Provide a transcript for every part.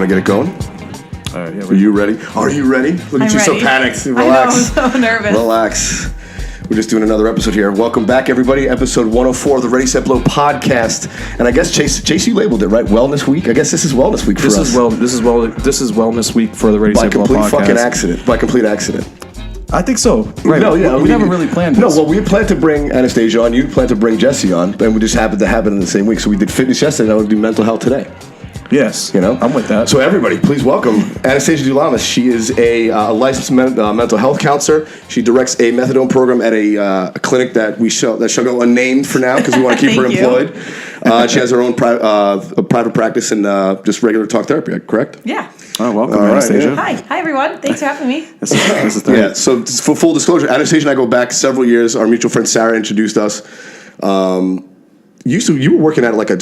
Want to get it going? Yeah, Are you ready? Are you ready? Look at you, so panicked. Relax. I know, I'm so nervous. Relax. We're just doing another episode here. Welcome back, everybody. Episode 104 of the Ready, Set, Blow podcast. And I guess, Chase, you labeled it, right? Wellness Week? I guess this is Wellness Week for us. This is Wellness Week for the Ready, Set, Blow podcast. By complete accident. I think so. Right. No, yeah. We never really planned this. No, well, we had planned to bring Anastasia on. You planned to bring Jesse on. And we just happened to happen in the same week. So we did fitness yesterday, and I would do mental health today. Yes. You know? I'm with that. So everybody, please welcome Anastasia Doulamis. She is a licensed mental health counselor. She directs a methadone program at a clinic that shall go unnamed for now because we want to keep her employed. She has her own private practice and just regular talk therapy, correct? Yeah. Oh, welcome, Anastasia. Hi everyone. Thanks for having me. This is the Yeah, so for full disclosure, Anastasia and I go back several years. Our mutual friend Sarah introduced us. You were working at like a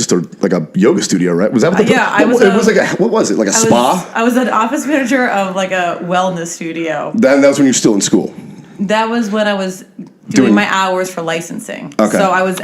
yoga studio, right? Was that what what was it? Like a spa? I was an office manager of like a wellness studio. That was when you were still in school. That was when I was doing my hours for licensing. Okay. So I was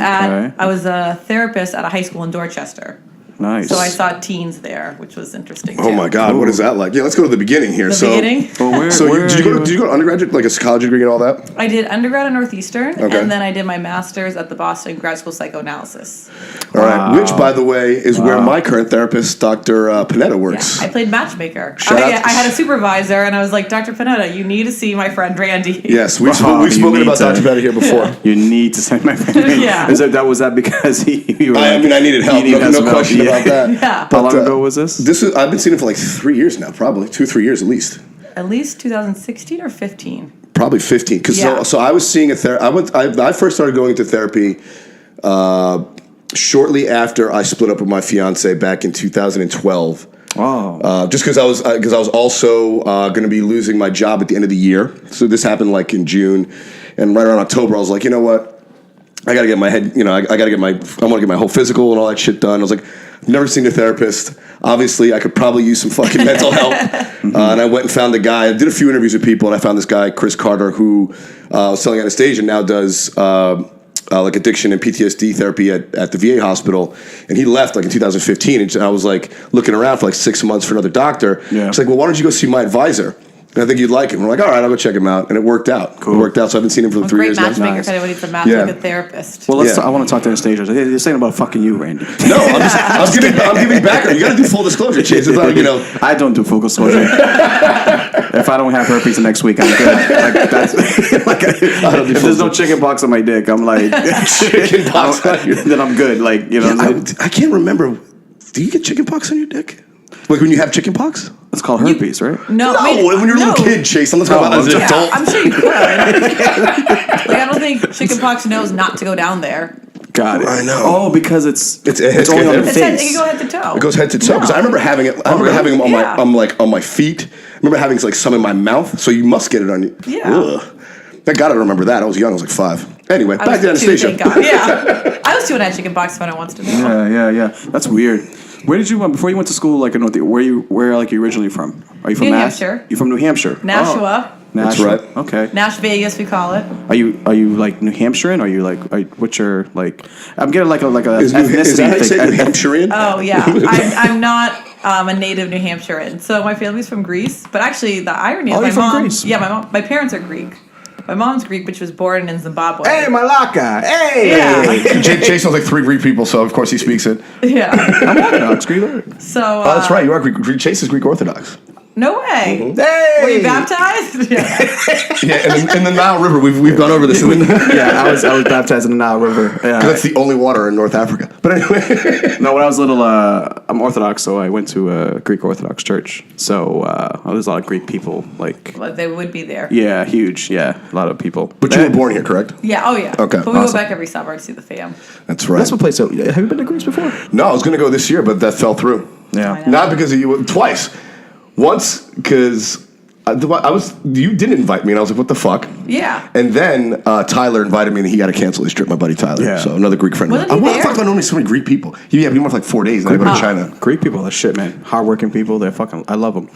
a therapist at a high school in Dorchester. Nice. So I saw teens there, which was interesting too. Oh my God, What is that like? Yeah, let's go to the beginning here. Beginning? Well, did you go to undergraduate, like a psychology degree and all that? I did undergrad at Northeastern, okay. And then I did my master's at the Boston Grad School of Psychoanalysis. All right, which, by the way, is where my current therapist, Dr. Panetta, works. Yeah, I played matchmaker. I had a supervisor, and I was like, Dr. Panetta, you need to see my friend Randy. Yes, we've spoken about Dr. Panetta here before. You need to send my friend Randy. Yeah. Was that because I needed help. No question about that. Yeah. How long ago was this? I've been seeing it for like 3 years now, probably 2-3 years at least. At least 2016 or 15. Probably 15. Because so I was seeing I first started going to therapy shortly after I split up with my fiance back in 2012. Wow. Just because I was also going to be losing my job at the end of the year. So this happened like in June, and right around October, I was like, you know what? I got to get my head. I want to get my whole physical and all that shit done. I was like, I've never seen a therapist. Obviously, I could probably use some fucking mental help. And I went and found a guy. I did a few interviews with people, and I found this guy, Chris Carter, who was telling Anastasia now does like addiction and PTSD therapy at the VA hospital. And he left like in 2015. And I was like looking around for like 6 months for another doctor. Yeah. He's like, well, why don't you go see my advisor? And I think you'd like him. We're like, all right, I'll go check him out. And it worked out. Cool. It worked out. So I've been seeing him for 3 years now. Great matchmaker. If anyone needs a matchmaker therapist. Well, I want to talk to Anastasia. They're saying about fucking you, Randy. No, I'm giving back. You got to do full disclosure, Chase. It's like, I don't do full disclosure. If I don't have herpes the next week, I'm good. If there's no chicken pox on my dick, I'm like chicken pox. Then I'm good. I can't remember. Do you get chicken pox on your dick? Like when you have chicken pox? It's called herpes, right? No, when you're a little kid, Chase. I'm not talking about as an adult. I'm sure you could. I don't think chickenpox knows not to go down there. Got it. I know. Oh, because it's only on the face. It can go head to toe. It goes head to toe. Because I remember having it. I remember having them on my feet. I remember having like some in my mouth. So you must get it on you. Yeah. Ugh. I gotta remember that. I was young. I was like 5. Anyway, back to Anastasia. Thank God. Yeah. I was 2 and I had chickenpox when I wanted to know. Yeah. That's weird. Where did you before you went to school? Like in where you originally from? Are you from New Hampshire? You from New Hampshire? Nashua. That's right. Okay. Nash Vegas, we call it. Are you like New Hampshirean? Are you what's your like? I'm getting like a ethnicity. Is that how you say New Hampshirean? Oh yeah, I'm not a native New Hampshirean. So my family's from Greece, but actually the irony is my mom. Greece? Yeah, my parents are Greek. My mom's Greek, but she was born in Zimbabwe. Hey, Malaka! Hey! Yeah. Chase sounds like 3 Greek people, so of course he speaks it. Yeah. I'm Orthodox Greek. So. That's right. You are Greek. Chase is Greek Orthodox. No way. Mm-hmm. Hey! Were you baptized? Yeah. In the Nile River. We've gone over this. Yeah, I was baptized in the Nile River. Yeah. That's the only water in North Africa. But anyway. No, when I was little, I'm Orthodox, so I went to a Greek Orthodox church. So there's a lot of Greek people. Well, they would be there. Yeah, huge. Yeah, a lot of people. But you were born here, correct? Yeah. Oh yeah. Okay. But we go back every summer to see the fam. That's right. That's what place. So, have you been to Greece before? No, I was going to go this year, but that fell through. Yeah. Not because of you. Twice. Once because you didn't invite me, and I was like, what the fuck? Yeah. And then Tyler invited me, and he had to cancel his trip, my buddy Tyler. Yeah. So another Greek friend. Wasn't he there? Fuck, I don't meet so many Greek people. He went for like 4 days, and I go to China. Greek people, that's shit, man. Hardworking people, they're fucking, I love them.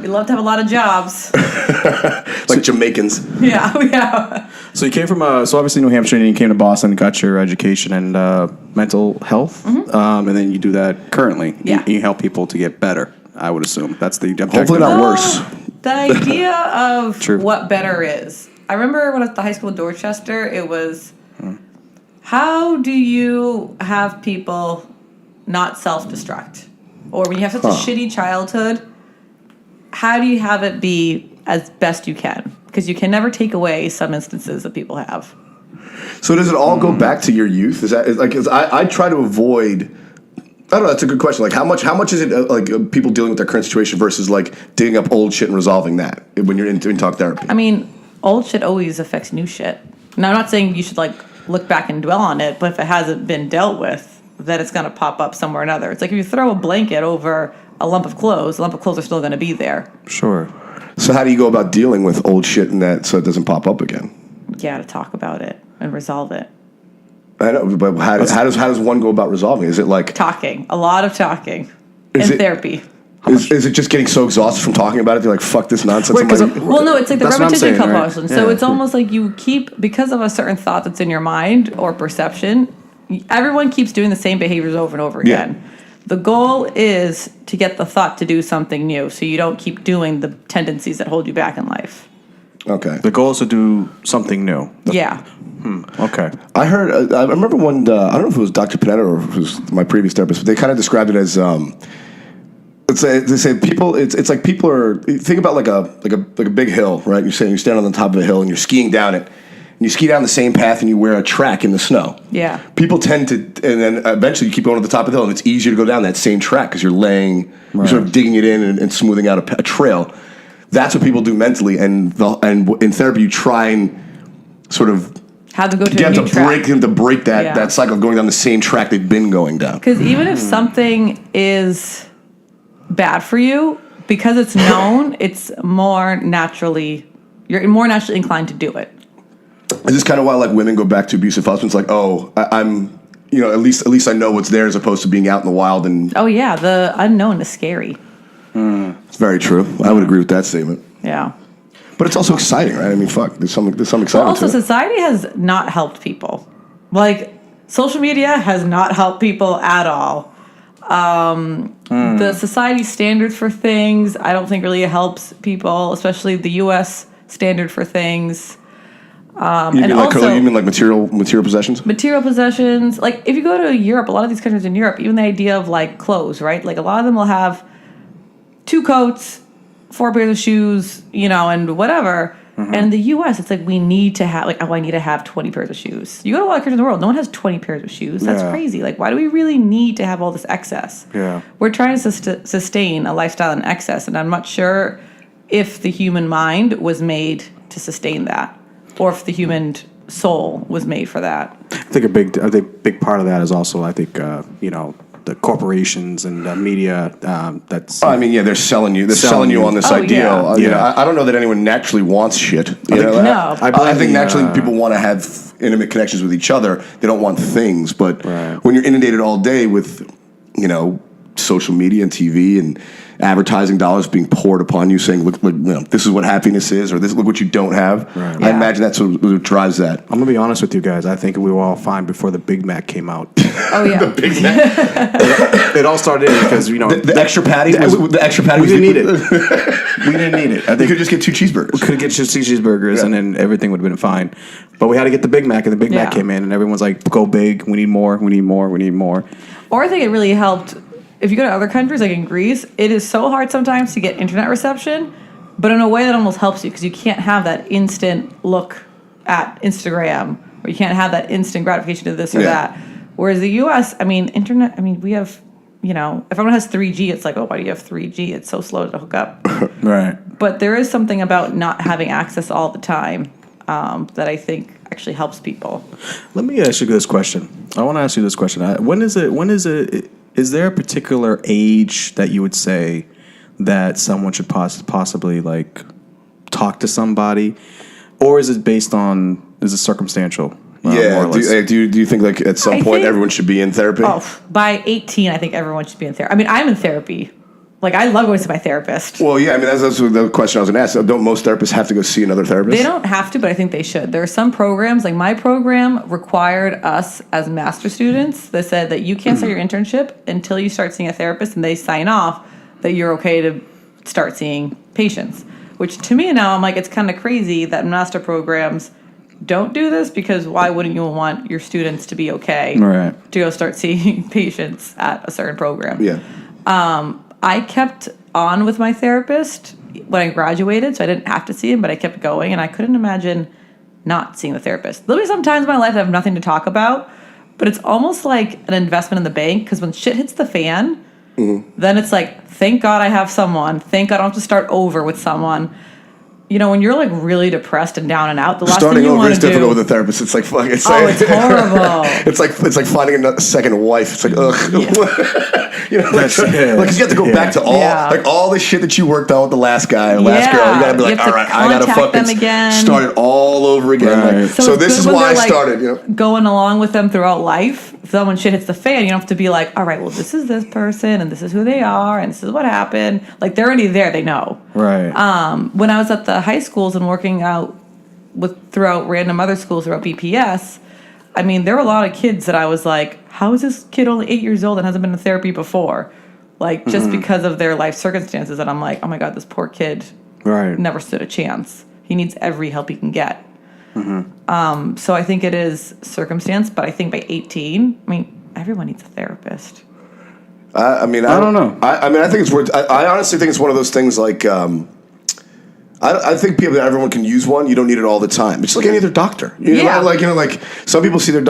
We love to have a lot of jobs. Like Jamaicans. Yeah. So you came from, so obviously New Hampshire, and you came to Boston, got your education in mental health, and then you do that currently. Yeah. You help people to get better. I would assume that's the objective. Hopefully not worse. The idea of True. what better is. I remember when I was at the high school in Dorchester, it was, how do you have people not self-destruct? Or when you have such a shitty childhood, how do you have it be as best you can? Because you can never take away some instances that people have. So does it all go back to your youth? Is that like? Cause I try to avoid. I don't know. That's a good question. Like, how much is it like people dealing with their current situation versus like digging up old shit and resolving that when you're in talk therapy? I mean, old shit always affects new shit. Now, I'm not saying you should like look back and dwell on it, but if it hasn't been dealt with, then it's going to pop up somewhere or another. It's like if you throw a blanket over a lump of clothes are still going to be there. Sure. So how do you go about dealing with old shit and that so it doesn't pop up again? You got to talk about it and resolve it. I know, but how does one go about resolving? Is it like talking? A lot of talking in therapy. Is it just getting so exhausted from talking about it? They're like, fuck this nonsense. Well, no, it's like the repetition compulsion. Right? Yeah. So it's almost like you keep, because of a certain thought that's in your mind or perception, everyone keeps doing the same behaviors over and over again. Yeah. The goal is to get the thought to do something new so you don't keep doing the tendencies that hold you back in life. Okay. The goal is to do something new. Yeah. Okay. I heard, I remember one, I don't know if it was Dr. Panetta or if it was my previous therapist, but they kind of described it as, they say people, it's like people are, think about like a big hill, right? You're saying you stand on the top of a hill and you're skiing down it. And you ski down the same path and you wear a track in the snow. Yeah. People tend to, and then eventually you keep going to the top of the hill and it's easier to go down that same track because you're laying, you're sort of digging it in and smoothing out a trail. That's what people do mentally, and in therapy you try and sort of how to go to a new track. To break that cycle of going down the same track they've been going down. Because even if something is bad for you, because it's known, it's more naturally, you're more naturally inclined to do it. Is this kind of why like women go back to abusive husbands? Like, I'm, at least I know what's there as opposed to being out in the wild and. Oh yeah, the unknown is scary. It's very true. I would agree with that statement. Yeah. But it's also exciting, right? I mean, fuck, there's some excitement well, also, to it. society has not helped people. Like, social media has not helped people at all. The society standards for things, I don't think really helps people, especially the U.S. standard for things. You mean like material possessions? Material possessions. Like, if you go to Europe, a lot of these countries in Europe, even the idea of, like, clothes, right? Like, a lot of them will have 2 coats, 4 pairs of shoes, and whatever. Mm-hmm. And in the U.S., it's like we need to have, I need to have 20 pairs of shoes. You go to a lot of countries in the world, no one has 20 pairs of shoes. That's crazy. Like, why do we really need to have all this excess? Yeah. We're trying to sustain a lifestyle in excess, and I'm not sure if the human mind was made to sustain that, or if the human soul was made for that. I think a big part of that is also, the corporations and media. That's. I mean, they're selling you. They're selling you on this ideal. Yeah. I don't know that anyone naturally wants shit. No. I think naturally people want to have intimate connections with each other. They don't want things. But when you're inundated all day with, social media and TV and advertising dollars being poured upon you, saying, "Look, this is what happiness is," or "This look what you don't have." Right. I imagine that's what drives that. I'm gonna be honest with you guys. I think we were all fine before the Big Mac came out. Oh yeah, the Big Mac. It all started because the extra patty. The extra patty. We didn't need it. We didn't need it. I think you could just get 2 cheeseburgers. We could get just 2 cheeseburgers, and then everything would have been fine. But we had to get the Big Mac, and the Big Mac came in, and everyone's like, "Go big. We need more. We need more. We need more." Or I think it really helped. If you go to other countries, like in Greece, it is so hard sometimes to get internet reception, but in a way that almost helps you because you can't have that instant look at Instagram, or you can't have that instant gratification of this or that. Whereas the U.S., internet, we have, if everyone has 3G, it's like, oh, why do you have 3G? It's so slow to hook up. Right. But there is something about not having access all the time that I think actually helps people. Let me ask you this question. I want to ask you this question. Is there a particular age that you would say that someone should possibly talk to somebody, or is it circumstantial? More or less? Do you think at some point everyone should be in therapy? Oh, by 18, I think everyone should be in therapy. I'm in therapy. I love going to my therapist. Well, yeah, that's the question I was going to ask. Don't most therapists have to go see another therapist? They don't have to, but I think they should. There are some programs, like my program required us as master students that said that you can't start your internship until you start seeing a therapist and they sign off that you're okay to start seeing patients. Which to me now, I'm like, it's kind of crazy that master programs don't do this, because why wouldn't you want your students to be okay to go start seeing patients at a certain program? Yeah. I kept on with my therapist when I graduated, so I didn't have to see him, but I kept going, and I couldn't imagine not seeing the therapist. There'll be some times in my life I have nothing to talk about, but it's almost like an investment in the bank, because when shit hits the fan, then it's like, thank God I have someone. Thank God I don't have to start over with someone. You know, when you're like really depressed and down and out, the last thing you want to do. Starting over is difficult with a therapist. It's like fuck. It's horrible. it's like finding a second wife. It's like ugh. Yeah. You know, like you have to go back to all the shit that you worked on with the last guy or last girl. You gotta be like, all right, I gotta fucking start it all over again. Right. Like, so this is why I started. You know, going along with them throughout life. So when shit hits the fan, you don't have to be like, all right, well, this is this person, and this is who they are, and this is what happened. Like, they're already there; they know. Right. When I was at the high schools and working out throughout random other schools throughout BPS, I mean, there were a lot of kids that I was like, how is this kid only 8 years old and hasn't been to therapy before? Like, just because of their life circumstances. And I'm like, oh my God, this poor kid never stood a chance. He needs every help he can get. So I think it is circumstance, but I think by 18, I mean, everyone needs a therapist. I mean, I don't know. I mean, I think it's worth. I honestly think it's one of those things like. I think everyone can use one. You don't need it all the time. It's like any other doctor. You know, like some people see their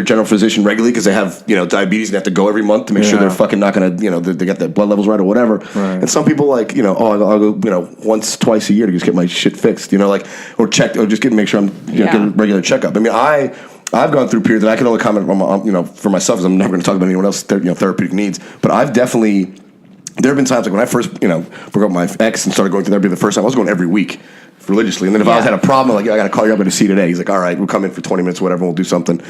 general physician regularly because they have diabetes and they have to go every month to make sure they're fucking not gonna they got their blood levels right or whatever. Right. And some people I'll go once twice a year to just get my shit fixed. Or checked or just make sure I'm getting regular checkup. I mean I've gone through periods that I can only comment on for myself, because I'm never going to talk about anyone else's therapeutic needs. But I've definitely. There have been times like when I first, broke up with my ex and started going to therapy the first time, I was going every week religiously. And then if I had a problem, like, I got to call you up and see today. He's like, all right, we'll come in for 20 minutes, whatever, and we'll do something.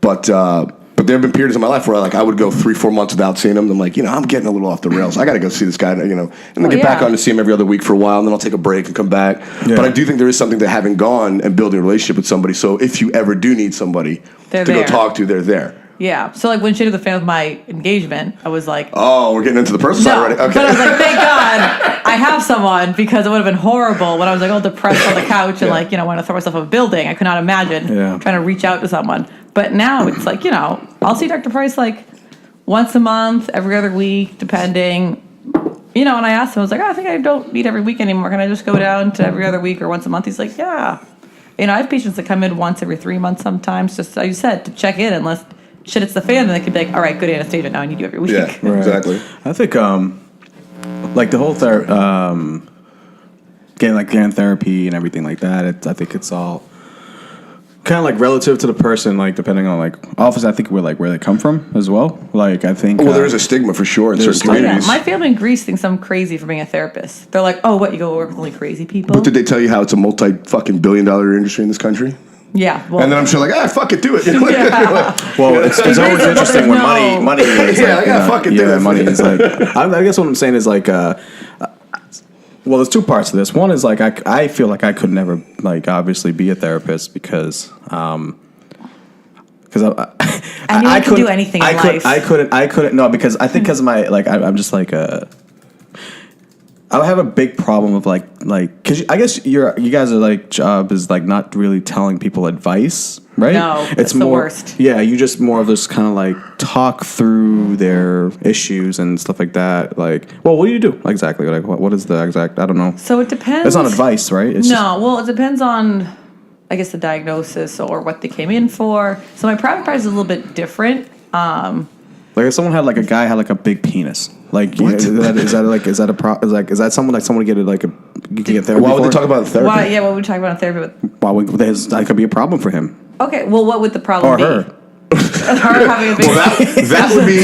But there have been periods in my life where I would go 3-4 months without seeing him. I'm like, I'm getting a little off the rails. I got to go see this guy, and then get back on to see him every other week for a while, and then I'll take a break and come back. Yeah. But I do think there is something to having gone and building a relationship with somebody. So if you ever do need somebody go talk to, they're there. Yeah. So, like, when shit hit the fan with my engagement, I was like... Oh, we're getting into the personal side already? Okay. But I was like, thank God I have someone, because it would have been horrible when I was, like, all depressed on the couch and, want to throw myself off a building. I could not imagine trying to reach out to someone. But now it's like, I'll see Dr. Price, like, once a month, every other week, depending... and I asked him, I was like, I think I don't need every week anymore. Can I just go down to every other week or once a month? He's like, yeah. I have patients that come in once every 3 months sometimes, just, like you said, to check in, unless... shit, it's the fan, then they could be like, all right, good Anastasia, now I need you every week. Yeah, exactly. I think, the whole getting therapy and everything like that, I think it's all kind of relative to the person, depending on office. I think where they come from as well. I think. Well, there is a stigma for sure in certain communities. My family in Greece thinks I'm crazy for being a therapist. They're like, oh, what, you go work with only crazy people? But did they tell you how it's a multi-fucking-billion-dollar industry in this country? Yeah. Well, and then I'm sure fuck it, do it. Well, it's always interesting when money is fucking do it. Money is I guess what I'm saying is well, there's two parts to this. One is I feel like I could never obviously be a therapist because I couldn't do anything in life. I couldn't no, because I think because of my I'm just I would have a big problem of because I guess you guys are job is not really telling people advice, right? No, it's more, the worst. Yeah, you just more of this kind of talk through their issues and stuff like that. Well, what do you do exactly? What is the exact? I don't know. So it depends. It's not advice, right? Well, it depends on, I guess, the diagnosis or what they came in for. So my private practice is a little bit different. If someone had a guy had a big penis, is that someone get you can get therapy? Why would they talk about therapy? What would we talk about in therapy with? That could be a problem for him. Okay, well, what would the problem be? Or her. Her having a big that would be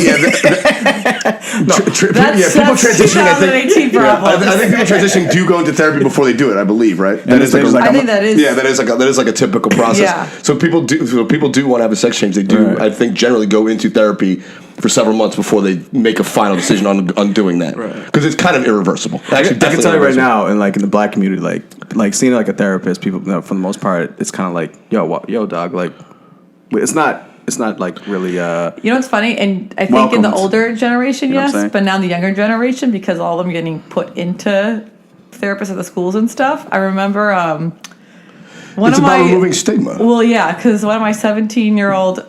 people transitioning. I think people transitioning do go into therapy before they do it. I believe, right? I think that is. Yeah, that is a typical process. Yeah. So people do want to have a sex change. They do. Right. I think generally go into therapy for several months before they make a final decision on doing that, because it's kind of irreversible. I can tell you right now, in the black community, seeing a therapist, people for the most part, it's kind of yo dog, it's not. it's not like really. You know what's funny? And I think in the older generation, You know what I'm yes, saying? but now in the younger generation, because all of them getting put into therapists at the schools and stuff. I remember It's about removing stigma. Well, yeah, because one of my 17-year-old,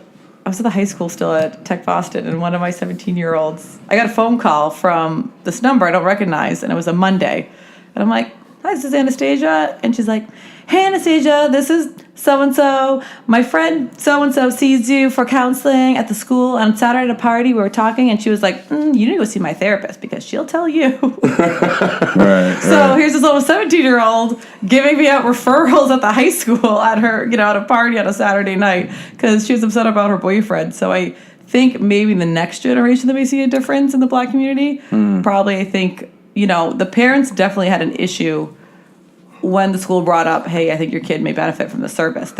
I was at the high school still at Tech Boston, and one of my 17-year-olds, I got a phone call from this number I don't recognize, and it was a Monday. And I'm like, hi, this is Anastasia. And she's like, hey, Anastasia, this is so-and-so. My friend so-and-so sees you for counseling at the school on Saturday at a party. We were talking, and she was like, you need to go see my therapist because she'll tell you. So here's this little 17-year-old giving me out referrals at the high school at her, at a party on a Saturday night because she was upset about her boyfriend. So I think maybe in the next generation that we see a difference in the Black community. Probably, I think, the parents definitely had an issue when the school brought up, hey, I think your kid may benefit from the service.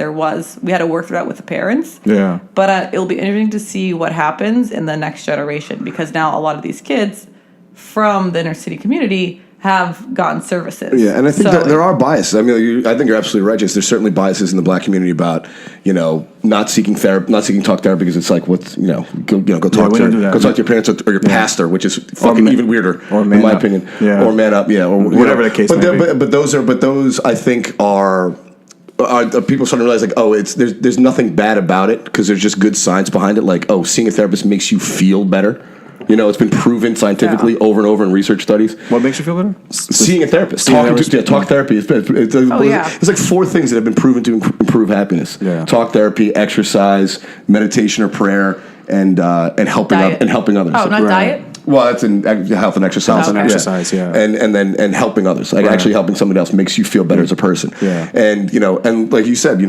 We had to work through that with the parents. Yeah. But it'll be interesting to see what happens in the next generation because now a lot of these kids from the inner city community have gotten services. Yeah, and I think that there are biases. I mean, I think you're absolutely right, Jason. There's certainly biases in the Black community about, not seeking talk therapy because it's like, go talk to your parents or your pastor, which is fucking even weirder, in my opinion. Yeah. Or man up, or whatever the case may be. But those I think are people starting to realize like, there's nothing bad about it because there's just good science behind it. Like, seeing a therapist makes you feel better. It's been proven scientifically over and over in research studies. What makes you feel better? Seeing a therapist. Talk therapy. It's like 4 things that have been proven to improve happiness. Yeah. Talk therapy, exercise, meditation or prayer, and helping others. Oh, not diet? Well, that's in health and exercise. And exercise, yeah. And helping others. Like actually helping somebody else makes you feel better as a person. Yeah. And, and like you said,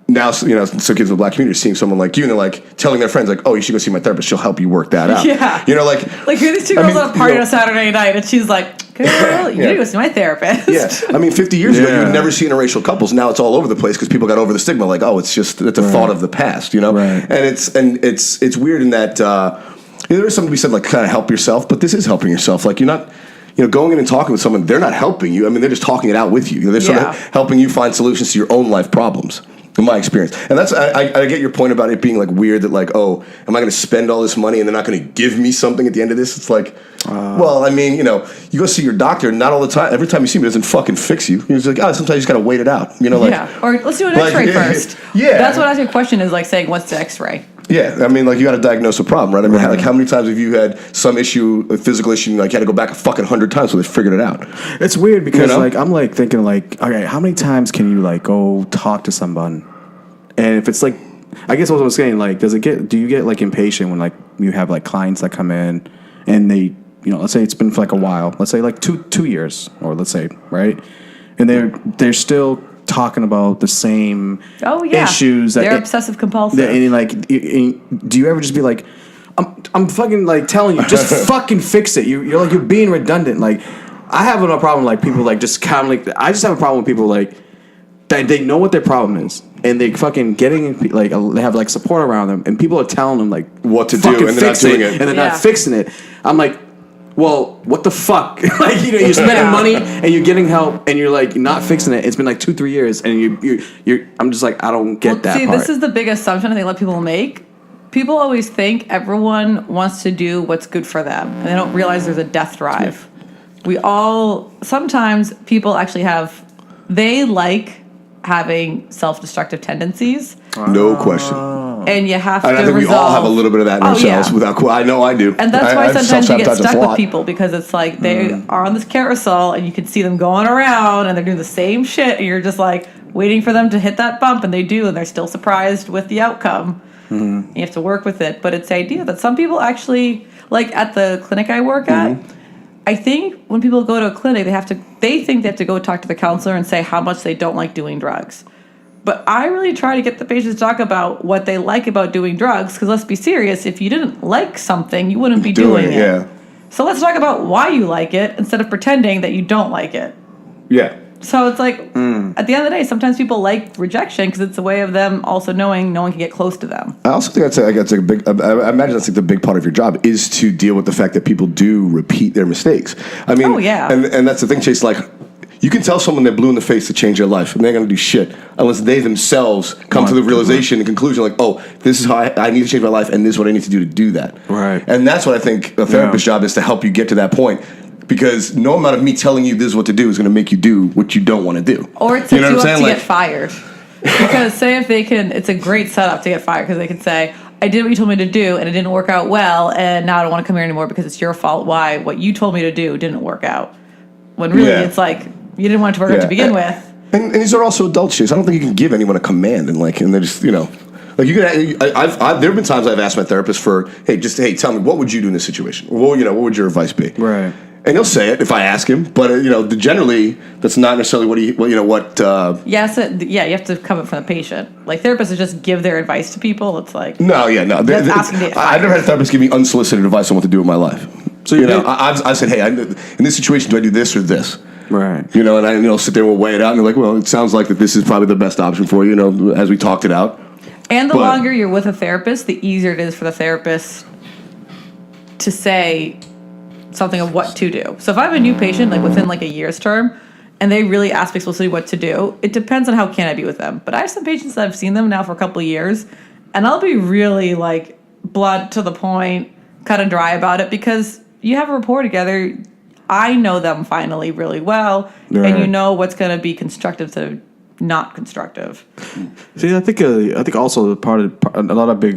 now, some kids in the Black community are seeing someone like you and they're like telling their friends like, oh, you should go see my therapist. She'll help you work that out. Yeah. Like here are these 2 girls at a party on a Saturday night and she's like, girl, you need to go see my therapist. Yeah. I mean, 50 years ago, you would never see interracial couples. Now it's all over the place because people got over the stigma. Like, it's a thought of the past, Right. And it's weird in that there is something to be said like kind of help yourself, but this is helping yourself. Like you're not. Going in and talking with someone, they're not helping you. I mean, they're just talking it out with you. They're sort of helping you find solutions to your own life problems. In my experience, and that's I get your point about it being like weird that like, am I going to spend all this money and they're not going to give me something at the end of this? It's like, well, I mean, you go see your doctor, not all the time. Every time you see him, it doesn't fucking fix you. He's like, sometimes you just got to wait it out. Or let's do an X-ray first. Yeah, that's what asking a question is like saying, what's the X-ray? Yeah, I mean, like you got to diagnose a problem, right? I mean, like how many times have you had some issue, a physical issue, and like you had to go back a fucking 100 times so they figured it out? It's weird because like I'm like thinking like, okay, how many times can you like go talk to someone? And if it's like, I guess what I was saying, like, do you get like impatient when like you have like clients that come in and they, let's say it's been for like a while, let's say like two years, or let's say, right? And they're still talking about the same issues. They're obsessive compulsive. And like, do you ever just be like, I'm fucking like telling you, just fucking fix it. You're being redundant. Like, I have no problem like people like just kind of like, I just have a problem with people like, that they know what their problem is, and they fucking getting like they have like support around them, and people are telling them like what to do, and they're not doing it, and they're not fixing it. I'm like, well, what the fuck? Like you're spending money and you're getting help, and you're like not fixing it. It's been like 2-3 years, and you're. I'm just like I don't get that. See, part. This is the big assumption I think a lot of people make. People always think everyone wants to do what's good for them, and they don't realize there's a death drive. Sometimes people actually they like having self-destructive tendencies. No question. And you have to I think we all have a little bit of that in ourselves. I know I do. And that's why sometimes you get stuck with people because it's like they are on this carousel and you can see them going around and they're doing the same shit and you're just like waiting for them to hit that bump and they do and they're still surprised with the outcome. You have to work with it. But it's the idea that some people actually, like at the clinic I work at, I think when people go to a clinic, they think they have to go talk to the counselor and say how much they don't like doing drugs. But I really try to get the patients to talk about what they like about doing drugs, because let's be serious, if you didn't like something, you wouldn't be doing it. Yeah. So let's talk about why you like it instead of pretending that you don't like it. Yeah. So it's like, at the end of the day, sometimes people like rejection because it's a way of them also knowing no one can get close to them. I also think that's a big. I imagine that's like the big part of your job is to deal with the fact that people do repeat their mistakes. I mean, Oh, yeah. and that's the thing, Chase. Like, You can tell someone they're blue in the face to change their life, and they're going to do shit unless they themselves come to the realization and conclusion, like, oh, this is how I need to change my life, and this is what I need to do that. Right. And that's what I think a therapist's job is, to help you get to that point. Because no amount of me telling you this is what to do is going to make you do what you don't want to do. Or it sets you up to get fired. Because say if they can, it's a great setup to get fired, because they can say, I did what you told me to do and it didn't work out well, and now I don't want to come here anymore because it's your fault why what you told me to do didn't work out. When really it's like, you didn't want it to work out to begin with. And these are also adult shit. I don't think you can give anyone a command and they're just, like you can. There have been times I've asked my therapist for, hey, tell me, what would you do in this situation? Or what would your advice be? Right. And he'll say it if I ask him, but generally that's not necessarily what Yes, you have to come up from the patient. Like therapists just give their advice to people. It's like no. That's asking to get fired. I've never had a therapist give me unsolicited advice on what to do in my life. So I said, hey, in this situation, do I do this or this? Right. And I sit there and we'll weigh it out, and they're like, well, it sounds like that this is probably the best option for you, as we talked it out. And the longer you're with a therapist, the easier it is for the therapist to say something of what to do. So if I have a new patient, like within like a year's term, and they really ask me explicitly what to do, it depends on how can I be with them. But I have some patients that I've seen them now for a couple of years, and I'll be really like blunt to the point, cut and dry about it, because you have a rapport together. I know them finally really well, and you know what's going to be constructive to not constructive. See, I think also a lot of big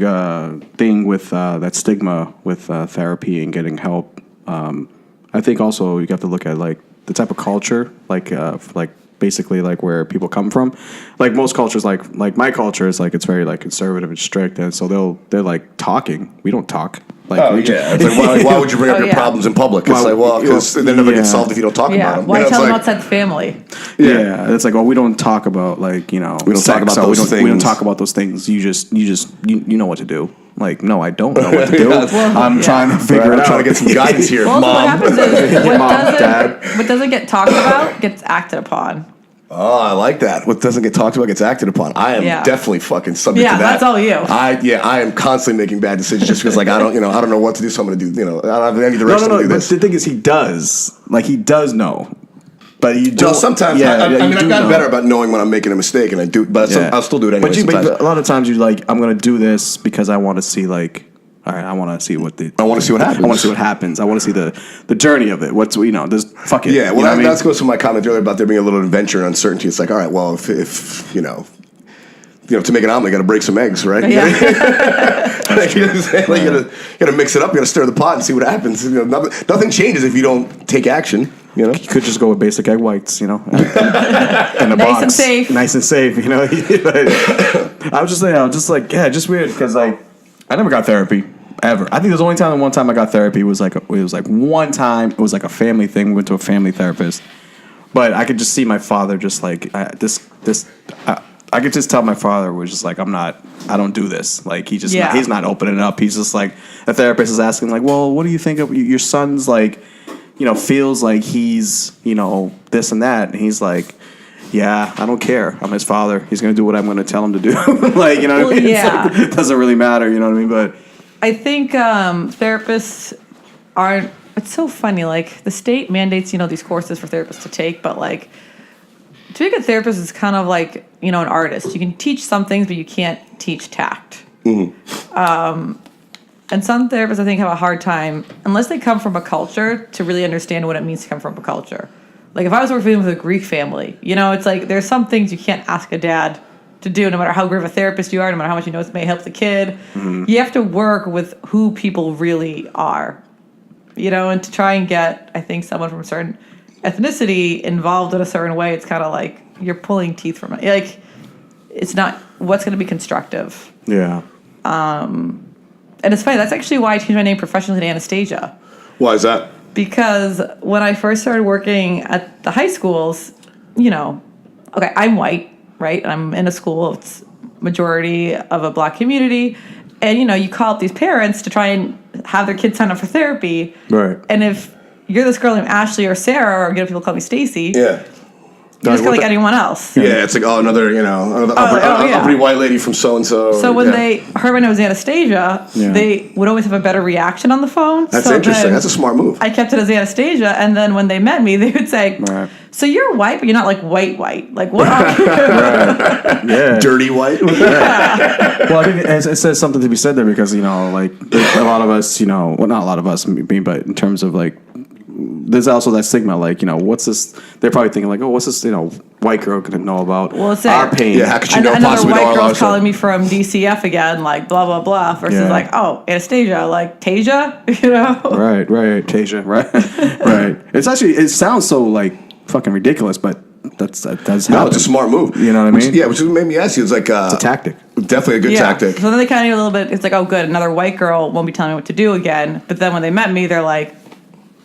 thing with that stigma with therapy and getting help. I think also you have to look at like the type of culture, like basically like where people come from. Like most cultures, like my culture is like it's very like conservative and strict, and so they're like talking. We don't talk. Like, it's like why would you bring up your problems in public? It's because they never get solved if you don't talk about them. Why tell them outside the family? Yeah, it's like, well, we don't talk about like we don't talk about those things. We don't talk about those things. You know what to do. Like, no, I don't know what to do. I'm trying to figure it out. I'm trying to get some guidance here, Mom. What happens is what doesn't get talked about gets acted upon. Oh, I like that. What doesn't get talked about gets acted upon. I am definitely fucking subject to that. Yeah, that's all you. I am constantly making bad decisions just because like I don't know what to do, so I'm going to do. I don't have any direction to do this. But the thing is, he does know. But you don't. Well, sometimes I've gotten better about knowing when I'm making a mistake, and I do. But I'll still do it anyway. But a lot of times you're like, I'm going to do this because I want to see like. All right, I want to see what happens. I want to see what happens. I want to see the journey of it. Just fuck it. Yeah, well, that goes to my comment earlier about there being a little adventure and uncertainty. It's like, all right, well, if to make an omelet, you got to break some eggs, right? Yeah. You got to mix it up. You got to stir the pot and see what happens. Nothing changes if you don't take action. You could just go with basic egg whites. In a nice box, and safe. Nice and safe. I was just like, just weird because like I never got therapy. Ever. I think there's only one time I got therapy was like one time. It was like a family thing. We went to a family therapist, but I could just see my father just like I could just tell my father was just like I don't do this. Like he's not opening up. He's just like a therapist is asking like, well, what do you think of your son's like, feels like he's this and that, and he's like. Yeah, I don't care. I'm his father. He's going to do what I'm going to tell him to do. Like, what I mean? Yeah. It doesn't really matter, you know what I mean? But I think therapists aren't. It's so funny. Like the state mandates, these courses for therapists to take, but like to be a good therapist is kind of like an artist. You can teach some things, but you can't teach tact. Mm-hmm. And some therapists, I think, have a hard time unless they come from a culture to really understand what it means to come from a culture. Like if I was working with a Greek family, it's like there's some things you can't ask a dad to do, no matter how great of a therapist you are, no matter how much you know it may help the kid. Mm-hmm. You have to work with who people really are, and to try and get, I think, someone from a certain ethnicity involved in a certain way, it's kind of like you're pulling teeth from it. Like it's not what's going to be constructive. Yeah. And it's funny. That's actually why I changed my name professionally to Anastasia. Why is that? Because when I first started working at the high schools, okay, I'm white, right? And I'm in a school, it's majority of a black community. And, you call up these parents to try and have their kids sign up for therapy. Right. And if you're this girl named Ashley or Sarah, or people call me Stacy. Yeah. You just feel like anyone else. Yeah, it's like, another uppity white lady from so-and-so. So when they heard my name was Anastasia, they would always have a better reaction on the phone. That's interesting. That's a smart move. I kept it as Anastasia, and then when they met me, they would say, So you're white, but you're not like white. Like what are you? Yeah. Dirty white. Well, I think it says something to be said there because, like, a lot of us, well, not a lot of us, me, but in terms of, like, there's also that stigma, like, what's this? They're probably thinking, like, oh, what's this, white girl going to know about our pain? Yeah, how could you know another possibly white know girl's calling me from DCF again, like, blah, blah, blah, versus like, oh, Anastasia, like, Tasia, Right, Tasia, right. Right. It sounds so, like, fucking ridiculous, but that's how. No, it's a smart move. You know what I mean? Yeah, which made me ask you. It's like it's a tactic. Definitely a good tactic. So then they kind of get a little bit. It's like, oh, good, another white girl won't be telling me what to do again. But then when they met me, they're like,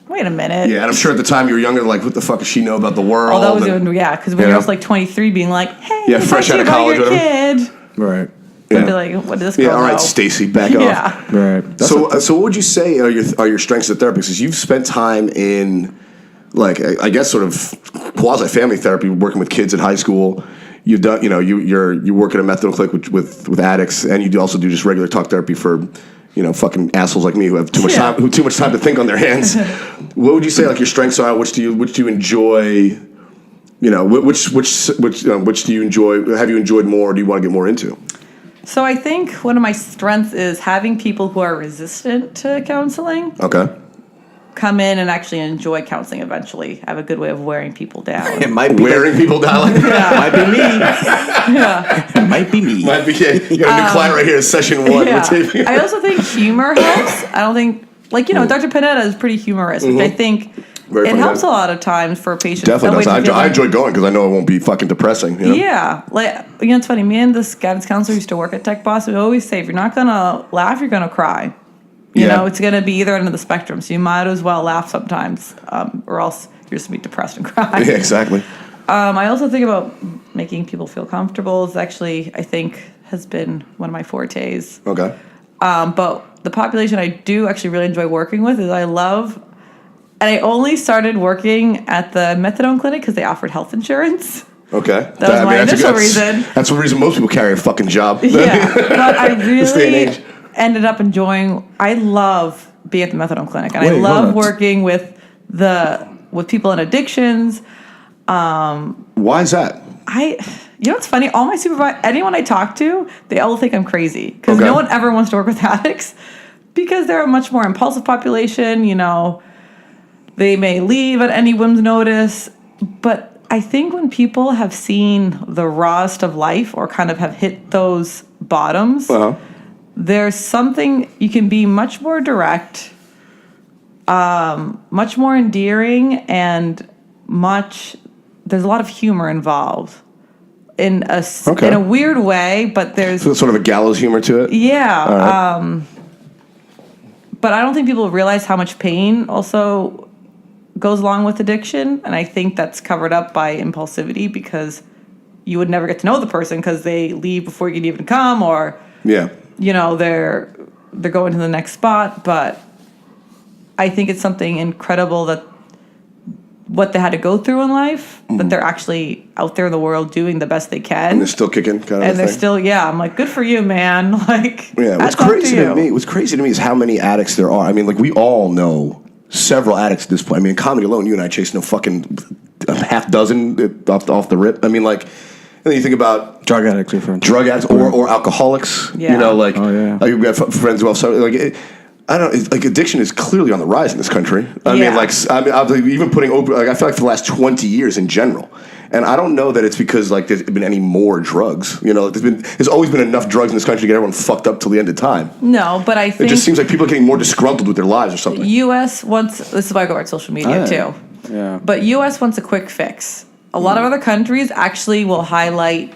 wait a minute. Yeah, and I'm sure at the time you were younger, like, what the fuck does she know about the world? Oh, that was because when I was like 23, being like, hey, fresh out of college, your kid. Right. I'd be like, what does this girl all right, know? Stacy, back off. Right. So what would you say are your strengths as a therapist? Because you've spent time in, like, I guess sort of quasi family therapy, working with kids in high school. You've done, you work at a methadone clinic with addicts, and you also do just regular talk therapy for, fucking assholes like me who have too much time to think on their hands. What would you say, like, your strengths are? Which do you enjoy? Which do you enjoy? Have you enjoyed more? Or do you want to get more into? So I think one of my strengths is having people who are resistant to counseling. Okay. Come in and actually enjoy counseling eventually. I have a good way of wearing people down. It might be wearing people down. Might be me. Yeah. It might be me. Might be. You got a new client right here. Session 1. Yeah. We're taping. I also think humor helps. I don't think, Dr. Panetta is pretty humorous, which I think Very it funny helps guy. a lot of times for patients. Definitely does. I enjoy going because I know it won't be fucking depressing. Yeah. Like, it's funny. Me and this guidance counselor used to work at Tech Boss. We always say, if you're not going to laugh, you're going to cry. You know, it's going to be either end of the spectrum. So you might as well laugh sometimes, or else you're just going to be depressed and cry. Yeah, exactly. I also think about making people feel comfortable is actually, I think, has been one of my fortes. Okay. But the population I do actually really enjoy working with is I only started working at the methadone clinic because they offered health insurance. Okay. That was my initial reason. That's the reason most people carry a fucking job. Yeah. But I This day and really age. ended up enjoying, I love being at the methadone clinic. And I love working with people in addictions. Why is that? It's funny. All my anyone I talk to, they all think I'm crazy because no one ever wants to work with addicts because they're a much more impulsive population. They may leave at any whim's notice. But I think when people have seen the rawest of life or kind of have hit those bottoms, there's something you can be much more direct, much more endearing, and there's a lot of humor involved in a weird way, but there's sort of a gallows humor to it. Yeah. Right. But I don't think people realize how much pain also goes along with addiction, and I think that's covered up by impulsivity because you would never get to know the person because they leave before you can even come, or they're going to the next spot. But I think it's something incredible that what they had to go through in life, but they're actually out there in the world doing the best they can. And they're still kicking, kind of. And they're still, I'm like, good for you, man. Like, what's crazy to me is how many addicts there are. I mean, like, we all know several addicts at this point. I mean, in comedy alone, you and I chase no fucking half dozen off the rip. I mean, like, and then you think about drug addicts, or alcoholics. Yeah. like we've got friends who also like. I don't like addiction is clearly on the rise in this country. I mean, even putting open. Like, I feel like for the last 20 years in general, and I don't know that it's because like there's been any more drugs. There's always been enough drugs in this country to get everyone fucked up till the end of time. No, but I think it just seems like people are getting more disgruntled with their lives or something. U.S. wants this is why I go on social media too. Yeah. But U.S. wants a quick fix. A lot of other countries actually will highlight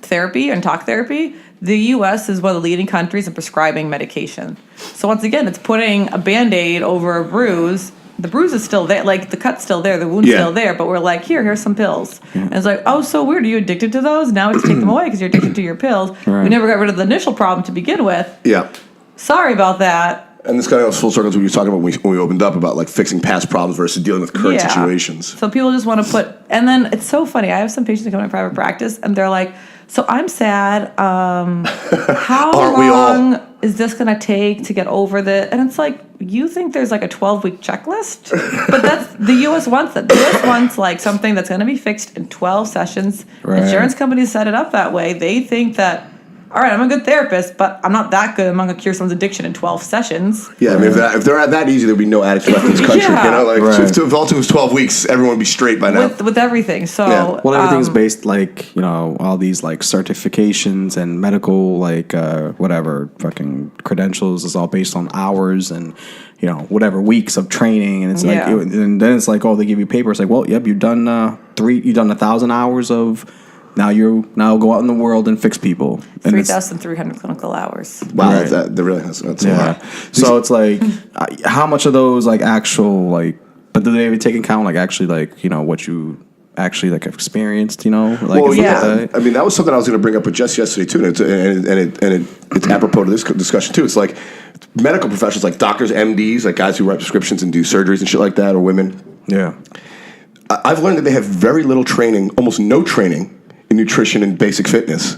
therapy and talk therapy. The U.S. is one of the leading countries in prescribing medication. So once again, it's putting a Band-Aid over a bruise. The bruise is still there, like the cut's still there, the wound's still there, but we're like, here's some pills. Yeah. And it's like, oh, so weird. Are you addicted to those? Now we just take them away because you're addicted to your pills. Right. We never got rid of the initial problem to begin with. Yeah. Sorry about that. And this kind of goes full circle to what you were talking about when we opened up about like fixing past problems versus dealing with current situations. So people just want to and then it's so funny. I have some patients that come to private practice and they're like, so I'm sad. How long is this going to take to get over this? And it's like, you think there's like a 12-week checklist, but that's the U.S. wants that. The U.S. wants like something that's going to be fixed in 12 sessions. Right. Insurance companies set it up that way. They think that, all right, I'm a good therapist, but I'm not that good. I'm not going to cure someone's addiction in 12 sessions. Yeah, I mean, if they're that easy, there'd be no addicts left in this country. Yeah. You know, like Right. if all it was 12 weeks, everyone would be straight by now. With everything. So, Yeah. Well, everything's based like, you know, all these like certifications and medical like whatever fucking credentials is all based on hours and, you know, whatever weeks of training, and it's like, Yeah. and then it's like, oh, they give you paper. It's like, well, yep, you've done 1,000 hours of. Now go out in the world and fix people. And 3,300 clinical hours. Wow, Right. that really that's a yeah. lot. So it's like, how much of those like actual like, but do they even take into account like actually like, you know, what you actually like experienced, you know? Like, Well, and yeah. stuff like that? I mean, that was something I was going to bring up with Jess yesterday too, and it's apropos to this discussion too. It's like medical professionals, like doctors, MDs, like guys who write prescriptions and do surgeries and shit like that, or women. Yeah. I've learned that they have very little training, almost no training in nutrition and basic fitness,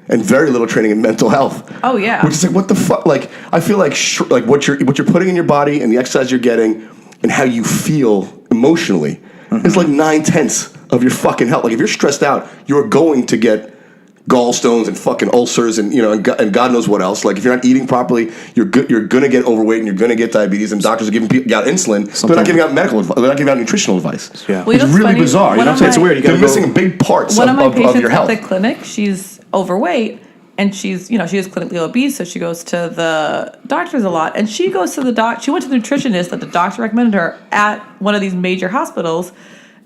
and very little training in mental health. Oh, yeah. Which is like, what the fuck? Like, I feel like like what you're putting in your body and the exercise you're getting and how you feel emotionally is like 9/10 of your fucking health. Like, if you're stressed out, you're going to get gallstones and fucking ulcers and, you know, and God knows what else. Like, if you're not eating properly, you're gonna get overweight and you're gonna get diabetes. And doctors are giving people out insulin. They're not giving out medical advice. They're not giving out nutritional advice. Yeah. Well, you It's know what's really funny? bizarre. You One know what I'm of saying? It's my- weird. They're missing big parts One of my of patients your at health. the clinic, she's overweight and she's, you know, she is clinically obese, so she goes to the doctors a lot. And she goes to she went to the nutritionist that the doctor recommended her at one of these major hospitals.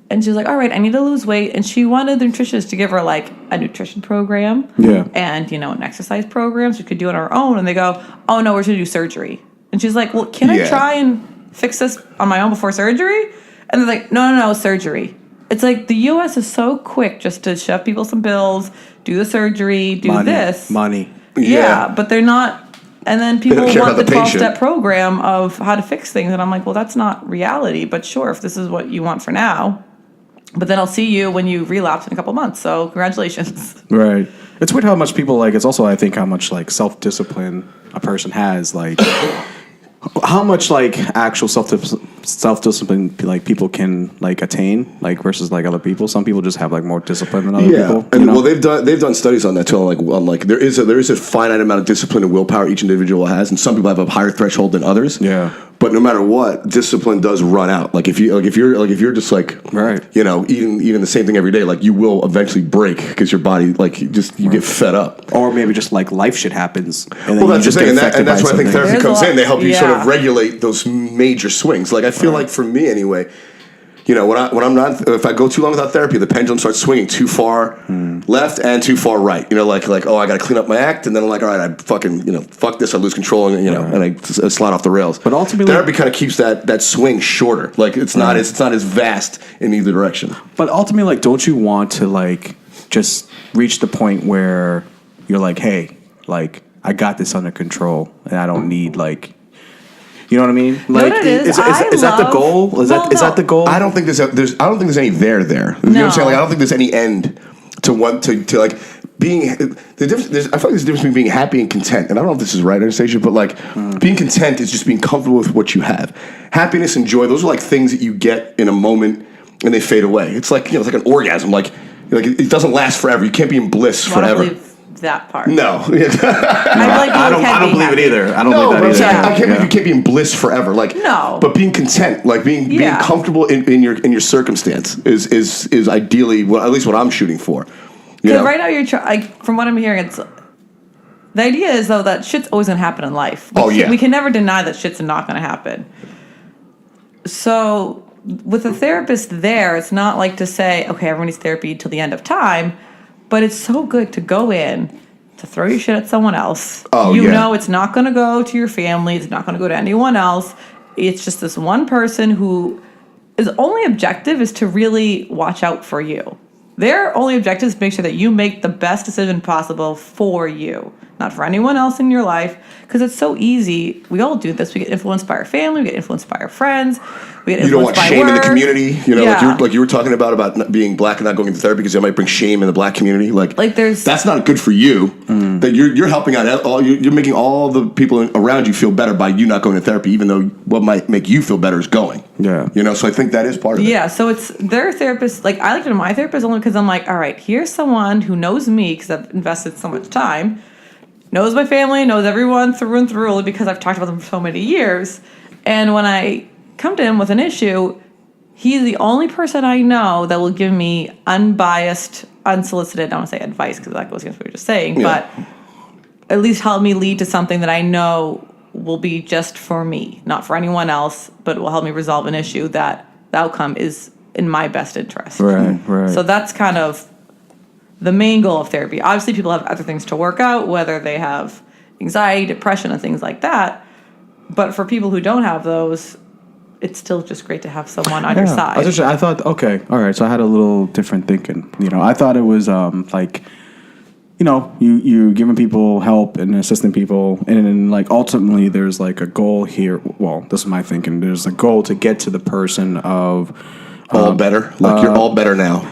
And she was like, all right, I need to lose weight. And she wanted the nutritionist to give her like a nutrition program. Yeah. And, you know, an exercise program she could do on her own. And they go, oh no, we're going to do surgery. And she's like, well, can I Yeah. try and fix this on my own before surgery? And they're like, no, surgery. It's like the U.S. is so quick just to shove people some pills, do the surgery, do this. Money. Yeah, but they're not. And then people don't care want the about the patient. 12-step program of how to fix things. And I'm like, well, that's not reality. But sure, if this is what you want for now. But then I'll see you when you relapse in a couple months. So congratulations. Right. It's weird how much people like. It's also, I think, how much like self-discipline a person has. Like, how much like actual self-discipline like people can like attain like versus like other people. Some people just have like more discipline than other people. And you know? well, they've done studies on that too. Like there is a finite amount of discipline and willpower each individual has, and some people have a higher threshold than others. Yeah. But no matter what, discipline does run out. Like if you're just like, Right. you know, eating the same thing every day, like you will eventually break because your body like you get fed up. Or maybe just like life shit happens. And then Well, you that's the just thing, get and that's affected why I think by therapy There's a comes lot- in. They help you sort of yeah. regulate those major swings. Like I feel like for me anyway, you know, if I go too long without therapy, the pendulum starts swinging too far left and too far right. You know, like oh, I got to clean up my act, and then I'm like, all right, I fucking, you know, fuck this, I lose control, and and I slide off the rails. But ultimately- therapy kind of keeps that swing shorter. Like it's not as vast in either direction. But ultimately, like, don't you want to like just reach the point where you're like, hey, like I got this under control, and I don't need like, you know what I mean? Like, what it is? is that the goal? Is Well, that the goal? I don't think there's any there. You know what I'm saying? Like I don't think there's any end to want to like being the difference. I feel like there's a difference between being happy and content. And I don't know if this is right, Anastasia, but like being content is just being comfortable with what you have. Happiness and joy, those are like things that you get in a moment and they fade away. It's like, you know, it's like an orgasm. Like it doesn't last forever. You can't be in bliss I don't forever. believe that part. No. I don't believe it either. I don't No, believe but I'm that saying, either. I can't believe you can't be in bliss forever. Like No. but being content, like being comfortable in your circumstance is ideally at least what I'm shooting for. You Because know? right now you're like from what I'm hearing, it's the idea is though that shit's always gonna happen in life. We can never deny that shit's not gonna happen. So with a therapist there, it's not like to say, okay, everyone needs therapy till the end of time, but it's so good to go in, to throw your shit at someone else. You know it's not going to go to your family. It's not going to go to anyone else. It's just this one person who his only objective is to really watch out for you. Their only objective is to make sure that you make the best decision possible for you. not for anyone else in your life, because it's so easy. We all do this. We get influenced by our family. We get influenced by our friends. We get You don't influenced want by shame in the work. community. You know, Yeah. like you were talking about not being black and not going to therapy because it might bring shame in the black community. Like that's not good for you. That you're helping out you're making all the people around you feel better by you not going to therapy, even though what might make you feel better is going. Yeah. You know, so I think that is part of it. Yeah, so it's their therapist. Like, I looked at my therapist only because I'm like, all right, here's someone who knows me because I've invested so much time, knows my family, knows everyone through and through, only because I've talked about them for so many years. And when I come to him with an issue, he's the only person I know that will give me unbiased, unsolicited, I don't want to say advice because that goes against what you're just saying, but at least help me lead to something that I know will be just for me, not for anyone else, but will help me resolve an issue that the outcome is in my best interest. Right. So that's kind of the main goal of therapy. Obviously, people have other things to work out, whether they have anxiety, depression, and things like that. But for people who don't have those, it's still just great to have someone on your side. I thought, okay, all right. So I had a little different thinking. You know, I thought it was like, you know, you giving people help and assisting people, and then like ultimately there's like a goal here. Well, this is my thinking. There's a goal to get to the person of all better. Like you're all better now.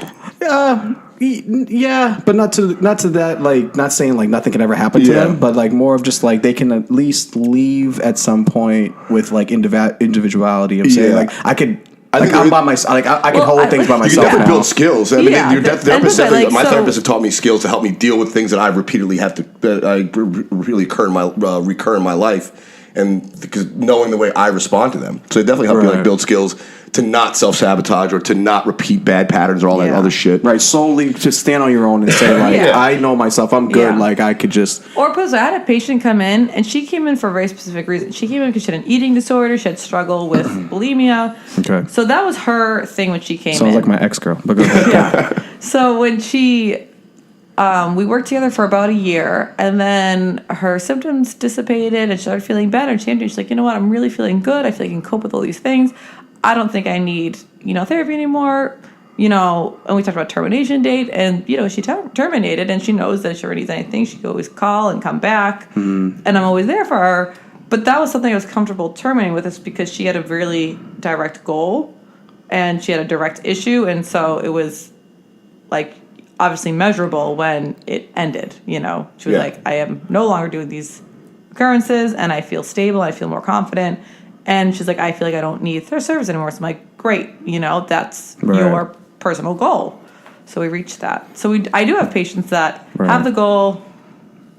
Yeah, but not to that, like, not saying like nothing can ever happen to them, but like more of just like they can at least leave at some point with like individuality of saying like I think I'm by myself. Like I can hold things by You myself. can definitely now. build skills. I mean, Yeah, your therapist like, my so- therapist have taught me skills to help me deal with things that I repeatedly have to really recur in my life, and because knowing the way I respond to them, so it definitely helped me like build skills to not self-sabotage or to not repeat bad patterns or all that other shit. Right, solely to stand on your own and say like I know myself, I'm good. Yeah. Like I could just. Or because I had a patient come in, and she came in for a very specific reason. She came in because she had an eating disorder. She had struggle with bulimia. Okay. So that was her thing when she came in. Sounds like my ex-girl. But go ahead. Yeah. So when she, we worked together for about a year, and then her symptoms dissipated, and she started feeling better. And she's like, you know what? I'm really feeling good. I feel like I can cope with all these things. I don't think I need, therapy anymore. And we talked about termination date, and, she terminated, and she knows that if she ever needs anything, she can always call and come back, and I'm always there for her. But that was something I was comfortable terminating with, is because she had a really direct goal, and she had a direct issue, and so it was, like, obviously measurable when it ended, She was like, I am no longer doing these occurrences, and I feel stable, I feel more confident. And she's like, I feel like I don't need their service anymore. So I'm like, great, that's your personal goal. So we reached that. So I do have patients that have the goal,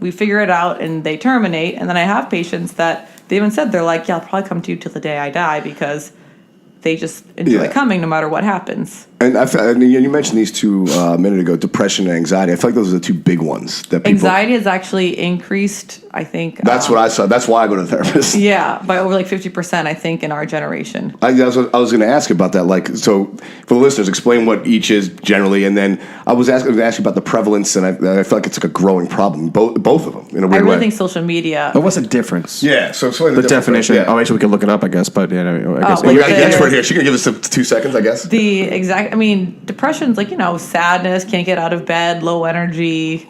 we figure it out, and they terminate. And then I have patients that they even said, they're like, yeah, I'll probably come to you till the day I die because they just enjoy coming no matter what happens. And you mentioned these two a minute ago, depression and anxiety. I feel like those are the two big ones that people. Anxiety has actually increased, I think. That's what I saw. That's why I go to the therapist. Yeah, by over like 50%, I think, in our generation. I was going to ask about that. Like, so for the listeners, explain what each is generally, and then I was going to ask you about the prevalence, and I feel like it's like a growing problem. Both of them in a weird way. I really think social media. But what's the difference? Yeah. So explain The definition. Yeah. Oh, actually, we can look it up, I guess. But I guess. Well, we got the expert here. She can give us 2 seconds, I guess. Depression's like, sadness, can't get out of bed, low energy,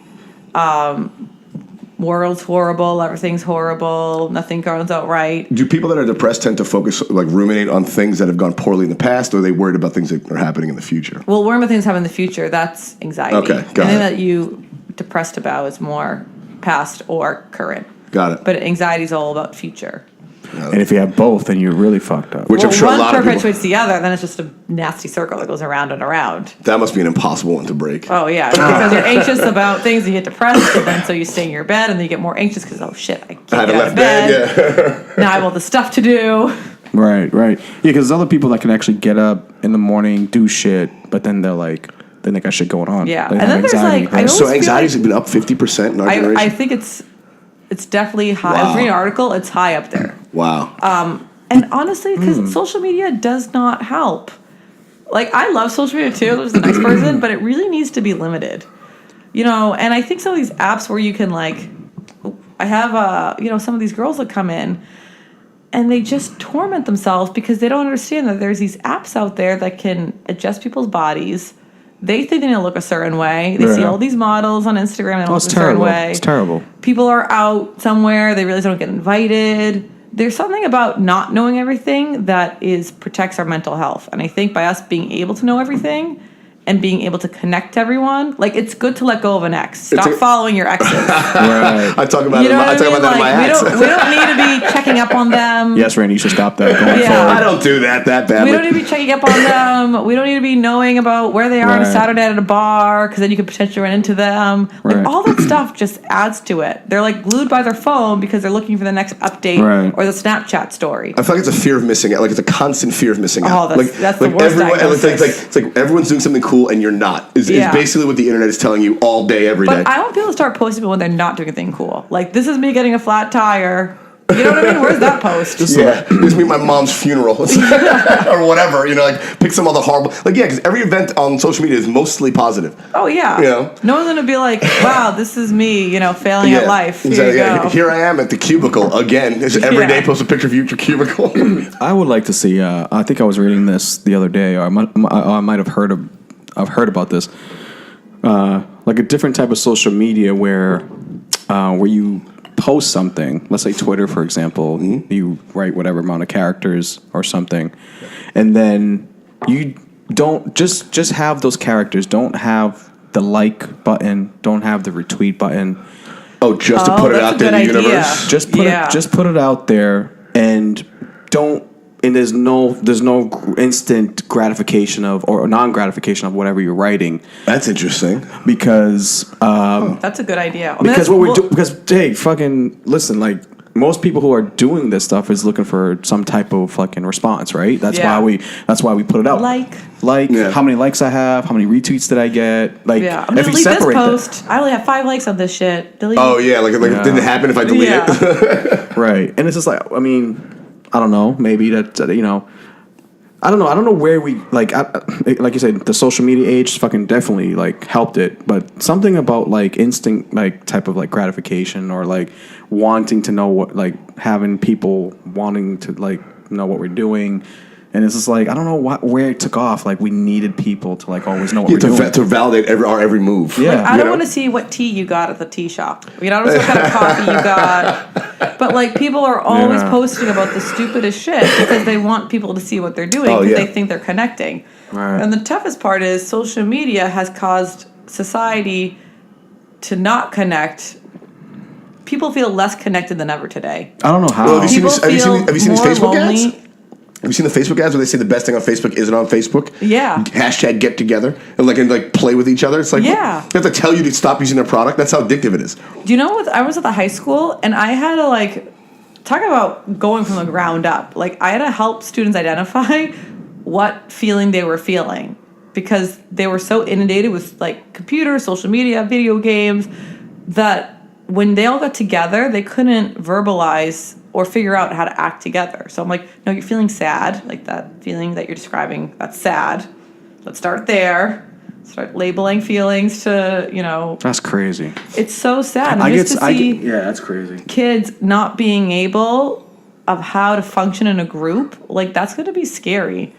world's horrible, everything's horrible, nothing goes out right. Do people that are depressed tend to focus, like ruminate on things that have gone poorly in the past, or are they worried about things that are happening in the future? Well, worrying about things happen in the future, that's anxiety. Okay, got it. Anything that you depressed about is more past or current. Got it. But anxiety is all about future. And if you have both, then you're really fucked up. Which I'm sure a one lot of people. perpetuates the other, then it's just a nasty circle that goes around and around. That must be an impossible one to break. Oh, yeah. Because you're anxious about things, and you get depressed, and then so you stay in your bed, and then you get more anxious because, oh, shit, I can't get out of bed. Yeah. Now I have all the stuff to do. Right. Yeah, because there's other people that can actually get up in the morning, do shit, but then they're like, they got shit going on. Yeah. They And have then there's anxiety, like, right? I always So feel anxiety's like- been up 50% in our generation? I think it's definitely high. I was reading an article, it's high up there. Wow. And honestly, because social media does not help. Like, I love social media too, there's the next person, but it really needs to be limited. And I think some of these apps where you can, like, I have, some of these girls that come in and they just torment themselves because they don't understand that there's these apps out there that can adjust people's bodies, they think they need to look a certain way. They see all these models on Instagram and look a certain way. It's terrible. People are out somewhere, they realize they don't get invited. There's something about not knowing everything that protects our mental health. And I think by us being able to know everything and being able to connect to everyone, like, it's good to let go of an ex. Stop following your exes. Right. I talk about that in my ex. We don't need to be checking up on them. Yes, Randy, you should stop that going forward. I don't do that badly. We don't need to be checking up on them. We don't need to be knowing about where they are on a Saturday at a bar, because then you could potentially run into them. Like, all that stuff just adds to it. They're like glued by their phone because they're looking for the next update or the Snapchat story. I feel like it's a fear of missing out. Like, it's a constant fear of missing out. Oh, that's the worst diagnosis. It's like everyone's doing something cool and you're not. Is basically what the internet is telling you all day, every day. But I want people to start posting when they're not doing anything cool. Like, this is me getting a flat tire. You know what I mean? Where's that post? This is me at my mom's funeral. Or whatever. You know, like, pick some other horrible... Like, yeah, because every event on social media is mostly positive. Oh, yeah. You know? No one's going to be like, wow, this is me, failing at life. Here you go. Here I am at the cubicle again. Every day post a picture of you at your cubicle. I would like to see... I think I was reading this the other day, or I might have heard about this. Like a different type of social media where you post something, let's say Twitter, for example, you write whatever amount of characters or something, and then you don't just have those characters, don't have the like button, don't have the retweet button. Oh, just to put it out there in the universe? Just put it out there, and don't. And there's no instant gratification or non-gratification of whatever you're writing. That's interesting. Because that's a good idea. Because hey, fucking listen, like, most people who are doing this stuff is looking for some type of fucking response, right? That's why we put it out. How many likes I have, how many retweets did I get? Like, I'm if you separate this post, I only have 5 likes on this shit. Delete. Oh yeah, like it didn't happen if I delete it. Right, and it's just like, I mean, I don't know. Maybe that I don't know. I don't know where we like you said, the social media age fucking definitely like helped it, but something about like instinct, like type of like gratification or like wanting to know what, like having people wanting to like know what we're doing. And it's just like, I don't know where it took off. Like, we needed people to like always know what we're doing. To validate every move. Yeah. Like, I don't want to see what tea you got at the tea shop. I don't know what kind of coffee you got. But like, people are always posting about the stupidest shit because they want people to see what they're doing because they think they're connecting. Right. And the toughest part is social media has caused society to not connect. People feel less connected than ever today. I don't know how. Well, have you seen these Facebook lonely. ads? Have you seen the Facebook ads where they say the best thing on Facebook isn't on Facebook? Yeah. Hashtag get together and play with each other. It's like, they have to tell you to stop using their product. That's how addictive it is. Do you know what? I was at the high school and I had to talk about going from the ground up. Like, I had to help students identify what feeling they were feeling because they were so inundated with like computers, social media, video games that when they all got together, they couldn't verbalize or figure out how to act together. So I'm like, no, you're feeling sad. Like, that feeling that you're describing, that's sad. Let's start there. Start labeling feelings to, That's crazy. It's so sad. That's crazy. Kids not being able of how to function in a group, like, that's going to be scary.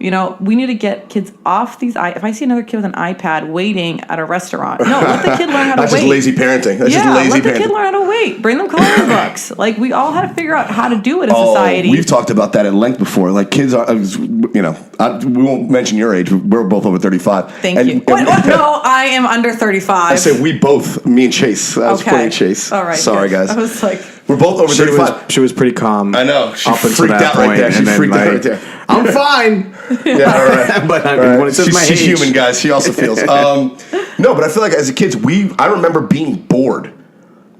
We need to get kids off these. If I see another kid with an iPad waiting at a restaurant, no, let the kid learn how to wait. That's just lazy parenting. Let the kid learn how to wait. Bring them coloring books. Like, we all had to figure out how to do it in society. We've talked about that at length before. Like, kids are, we won't mention your age. We're both over 35. Thank you. No, I am under 35. I say we both, me and Chase. I was playing Chase. All right. Sorry, guys. I was like... We're both over 35. She was pretty calm. I know. She freaked out right there. She freaked out right there. I'm fine. Yeah, all right. But when it says she's human, guys. She also feels. No, but I feel like as a kids, I remember being bored.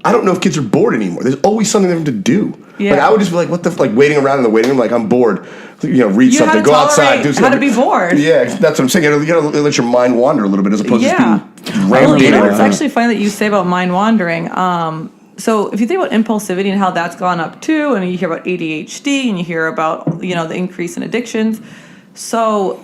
I don't know if kids are bored anymore. There's always something for them to do. Yeah. Like, I would just be like, what the waiting around in the waiting room, like, I'm bored. Read something, go outside, do something. How to be bored. Yeah, that's what I'm saying. You gotta let your mind wander a little bit as opposed to just being random. It's actually funny that you say about mind wandering. So if you think about impulsivity and how that's gone up too, and you hear about ADHD and you hear about, the increase in addictions. So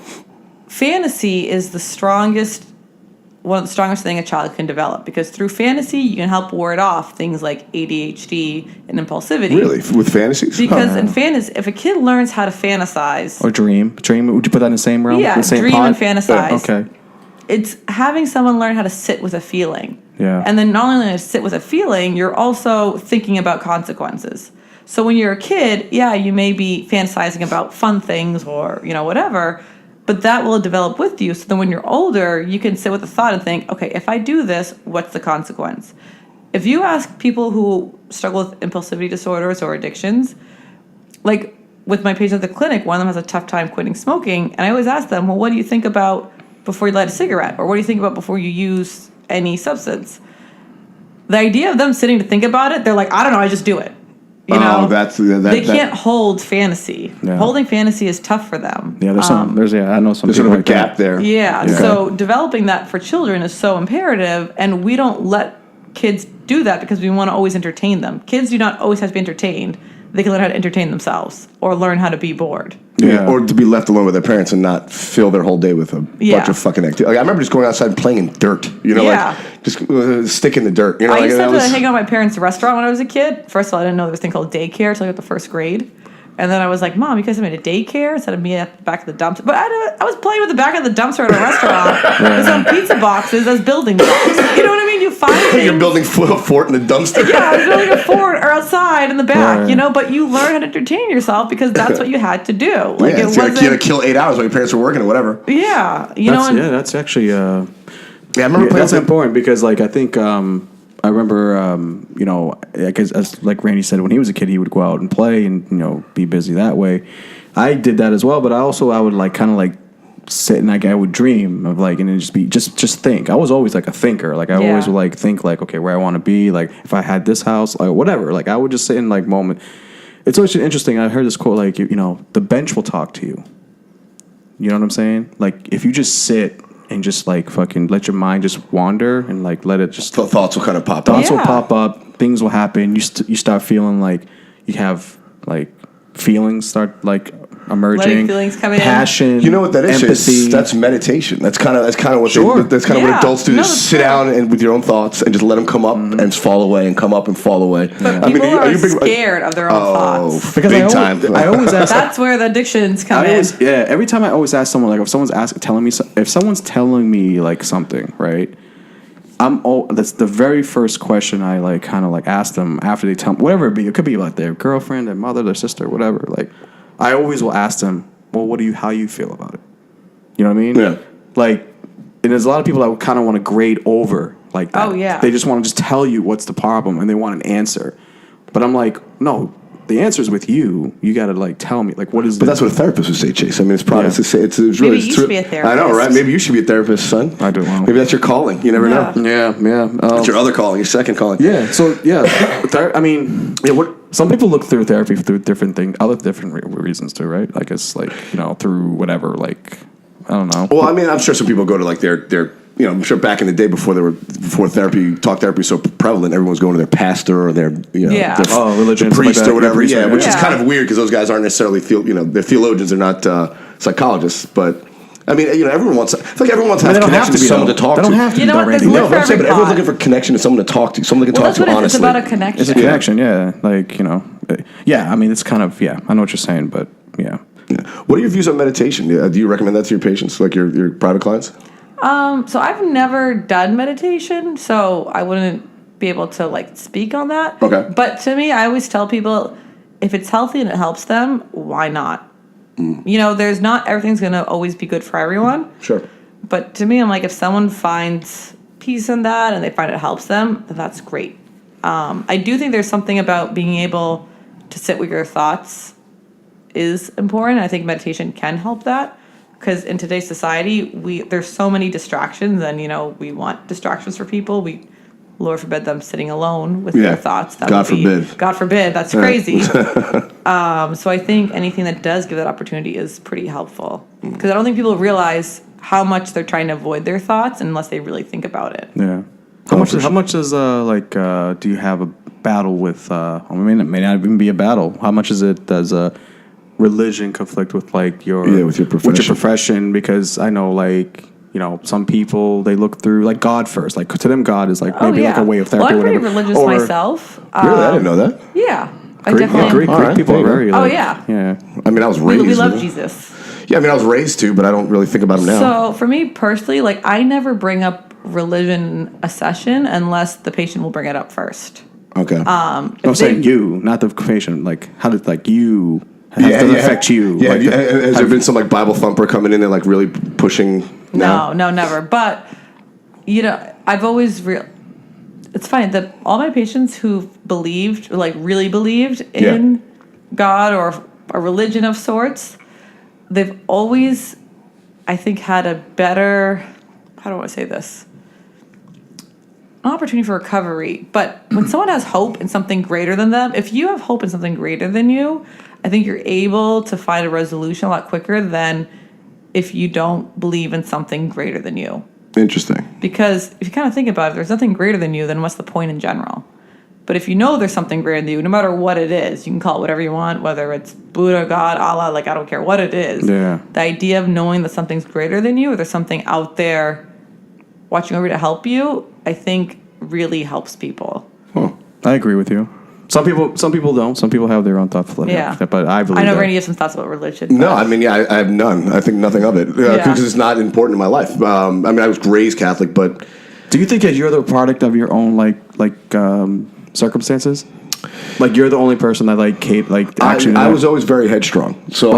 fantasy is one of the strongest thing a child can develop because through fantasy you can help ward off things like ADHD and impulsivity. Really? With fantasies? Because in fantasy, if a kid learns how to fantasize. Or dream, would you put that in the same realm? Yeah, the same dream pot? and fantasize. Okay. it's having someone learn how to sit with a feeling. Yeah. And then not only learning to sit with a feeling, you're also thinking about consequences. So when you're a kid, yeah, you may be fantasizing about fun things or, whatever, but that will develop with you. So then when you're older, you can sit with the thought and think, okay, if I do this, what's the consequence? If you ask people who struggle with impulsivity disorders or addictions, like with my patient at the clinic, one of them has a tough time quitting smoking, and I always ask them, well, what do you think about before you light a cigarette? Or what do you think about before you use any substance? The idea of them sitting to think about it, they're like, I don't know, I just do it. They can't hold fantasy. Yeah. Holding fantasy is tough for them. Yeah, I know some There's people sort of a like gap that. there. Yeah, so developing that for children is so imperative, and we don't let kids do that because we want to always entertain them. Kids do not always have to be entertained. They can learn how to entertain themselves or learn how to be bored. Yeah. Or to be left alone with their parents and not fill their whole day with a bunch of fucking activity. Like, I remember just going outside and playing in dirt. Like just stick in the dirt. I used to have to hang out at my parents' restaurant when I was a kid. First of all, I didn't know there was a thing called daycare until I got to first grade. And then I was like, Mom, you guys have made a daycare instead of me at the back of the dumpster. But I was playing with the back of the dumpster at a restaurant with some pizza boxes as building blocks. You know what I mean? You find things. You're building a fort in the dumpster. Yeah, I was building a fort or outside in the back, but you learn how to entertain yourself because that's what you had to do. Like, it wasn't, you had to kill 8 hours while your parents were working or whatever. Yeah. That's actually... I remember that's important because, like, I think... I remember, as like Randy said, when he was a kid, he would go out and play and, be busy that way. I did that as well, but I would like kind of like sit and like I would dream of like, and then just think. I was always like a thinker. Like I always would like think like, okay, where I want to be, like if I had this house, like whatever. Like I would just sit in like moment. It's always interesting. I heard this quote, like, the bench will talk to you. You know what I'm saying? Like if you just sit and just like fucking let your mind just wander and like let it just thoughts will kind of pop up. Thoughts will pop up. Things will happen. You start feeling like you have like feelings start like emerging. Letting feelings come in. Passion. You know what that is? Empathy. That's meditation. That's kind of what what adults do. Is sit down and with your own thoughts and just let them come up and fall away and come up and fall away. But people are scared of their own thoughts. Because I always ask. That's where the addictions come in. Every time I always ask someone, like if someone's telling me like something, right? That's the very first question I like kind of like ask them after they tell me, whatever it be. It could be like their girlfriend, their mother, their sister, whatever. Like I always will ask them, well, how you feel about it? You know what I mean? Yeah. Like, and there's a lot of people that would kind of want to grade over like that. Oh, yeah. They just want to just tell you what's the problem and they want an answer. But I'm like, no, the answer's with you. You got to like tell me like what is. But that's what a therapist would say, Chase. I mean, it's probably it's really. Maybe you should be a therapist. I know, right? Maybe you should be a therapist, son. I do. Well. Maybe that's your calling. You never know. Yeah. That's your other calling, your second calling. Yeah. So I mean, some people look through therapy through different things, other different reasons too, right? Like it's like through whatever, like I don't know. Well, I mean, I'm sure some people go to like their I'm sure back in the day before talk therapy was so prevalent, everyone's going to their pastor or their religion, priest like or whatever. which is kind of weird because those guys aren't necessarily they're theologians, they're not psychologists, but. I mean, everyone wants. I feel like everyone wants to have connection to someone to talk to. They don't have to. You know what? There's but everyone's looking for connection to someone to talk to, someone they can talk to honestly. It's about a connection. It's a connection, yeah. Like I mean, it's kind of I know what you're saying, but yeah. What are your views on meditation? Do you recommend that to your patients, like your private clients? So I've never done meditation, so I wouldn't be able to like speak on that. Okay. But to me, I always tell people if it's healthy and it helps them, why not? There's not everything's going to always be good for everyone. Sure. But to me, I'm like, if someone finds peace in that and they find it helps them, then that's great. I do think there's something about being able to sit with your thoughts is important. I think meditation can help that because in today's society, there's so many distractions and, we want distractions for people. Lord forbid them sitting alone with their thoughts. God forbid. That's crazy. So I think anything that does give that opportunity is pretty helpful. Because I don't think people realize how much they're trying to avoid their thoughts unless they really think about it. Yeah. How much is do you have a battle with, it may not even be a battle. How much is it does religion conflict with like with your profession? Because I know some people, they look through like God first. Like to them, God is like maybe like a way of therapy. Well, I'm pretty religious myself. Really? I didn't know that. Yeah. I definitely. Greek people are very. Yeah. Yeah. I mean, I was raised. We love Jesus. Yeah, I mean, I was raised to, but I don't really think about them now. So for me personally, like I never bring up religion in a session unless the patient will bring it up first. Okay. I'm saying you, not the patient. Like, how did you? How does it affect you? Yeah, Like, has there been some like Bible thumper coming in and like really pushing? No, never. But I've always it's funny that all my patients who've believed, like really believed in God or a religion of sorts, they've always, I think, had a better, how do I want to say this? An opportunity for recovery. But when someone has hope in something greater than them, if you have hope in something greater than you, I think you're able to find a resolution a lot quicker than if you don't believe in something greater than you. Interesting. Because if you kind of think about it, if there's nothing greater than you, then what's the point in general? But if you know there's something greater than you, no matter what it is, you can call it whatever you want, whether it's Buddha, God, Allah, like I don't care what it is. Yeah. The idea of knowing that something's greater than you or there's something out there watching over to help you, I think really helps people. Huh. I agree with you. Some people don't. Some people have their own thoughts. Yeah. But I believe I know that. we're going to give some thoughts about religion. No, I mean, I have none. I think nothing of it because it's not important in my life. I mean, I was raised Catholic, but do you think that you're the product of your own circumstances? Like you're the only person that actually. I was always very headstrong. So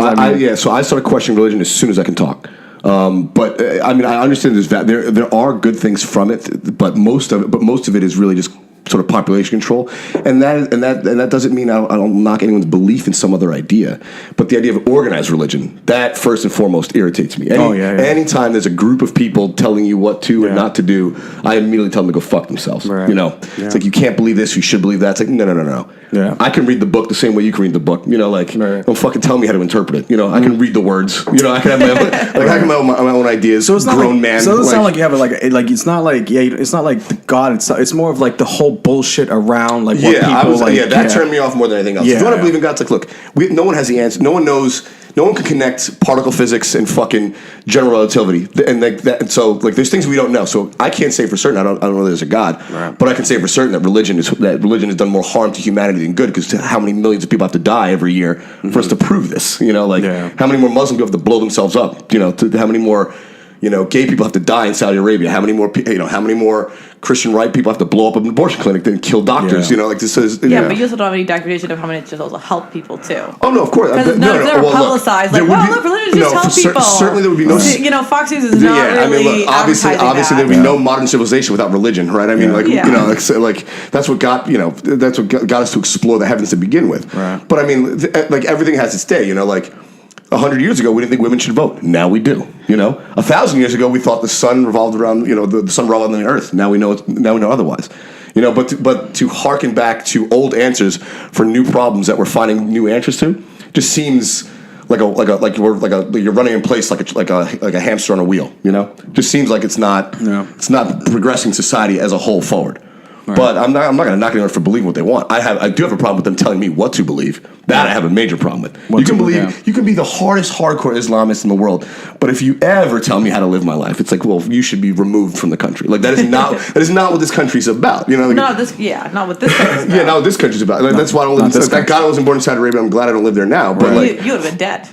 so I started questioning religion as soon as I can talk. But I mean, I understand there are good things from it, but most of it is really just sort of population control, and that doesn't mean I don't knock anyone's belief in some other idea, but the idea of organized religion, that first and foremost irritates me. Anytime there's a group of people telling you what to and not to do, I immediately tell them to go fuck themselves. Right. It's like you can't believe this, you should believe that. It's like no. Yeah. I can read the book the same way you can read the book. Don't fucking tell me how to interpret it. I can read the words. I can have my own, I can have my own ideas. So it's not grown man. So it doesn't sound like you have it's not like it's not like the God. It's more of like the whole bullshit around what people that turned me off more than anything else. If you want to believe in God, it's like, look, no one has the answer. No one knows. No one can connect particle physics and fucking general relativity, and that. And so, there's things we don't know. So I can't say for certain. I don't know there's a God, but I can say for certain that religion has done more harm to humanity than good. Because how many millions of people have to die every year for us to prove this? How many more Muslim people have to blow themselves up? How many more gay people have to die in Saudi Arabia? How many more Christian right people have to blow up an abortion clinic than kill doctors? This is but you also don't have any documentation of how many it just also help people too. Oh no, of course. Because never publicized. Religion just helps people. Certainly there would be no. Fox News is not really obviously there would be no modern civilization without religion, right? I mean, that's what got us to explore the heavens to begin with. Right. But I mean, everything has its day. 100 years ago, we didn't think women should vote. Now we do. 1,000 years ago, we thought the sun revolved around. The sun revolved around the earth. Now we know. Now we know otherwise. But to harken back to old answers for new problems that we're finding new answers to, just seems like you're running in place like a hamster on a wheel. Just seems like it's not progressing society as a whole forward. Right. But I'm not going to knock anyone for believing what they want. I do have a problem with them telling me what to believe. That I have a major problem with. You can be the hardest hardcore Islamist in the world, but if you ever tell me how to live my life, it's like, well, you should be removed from the country. That is not what this country's about. Not what this country's about. Not what this country's about. That's why I don't live in. Thank God I wasn't born in Saudi Arabia. I'm glad I don't live there now. But you would have been dead.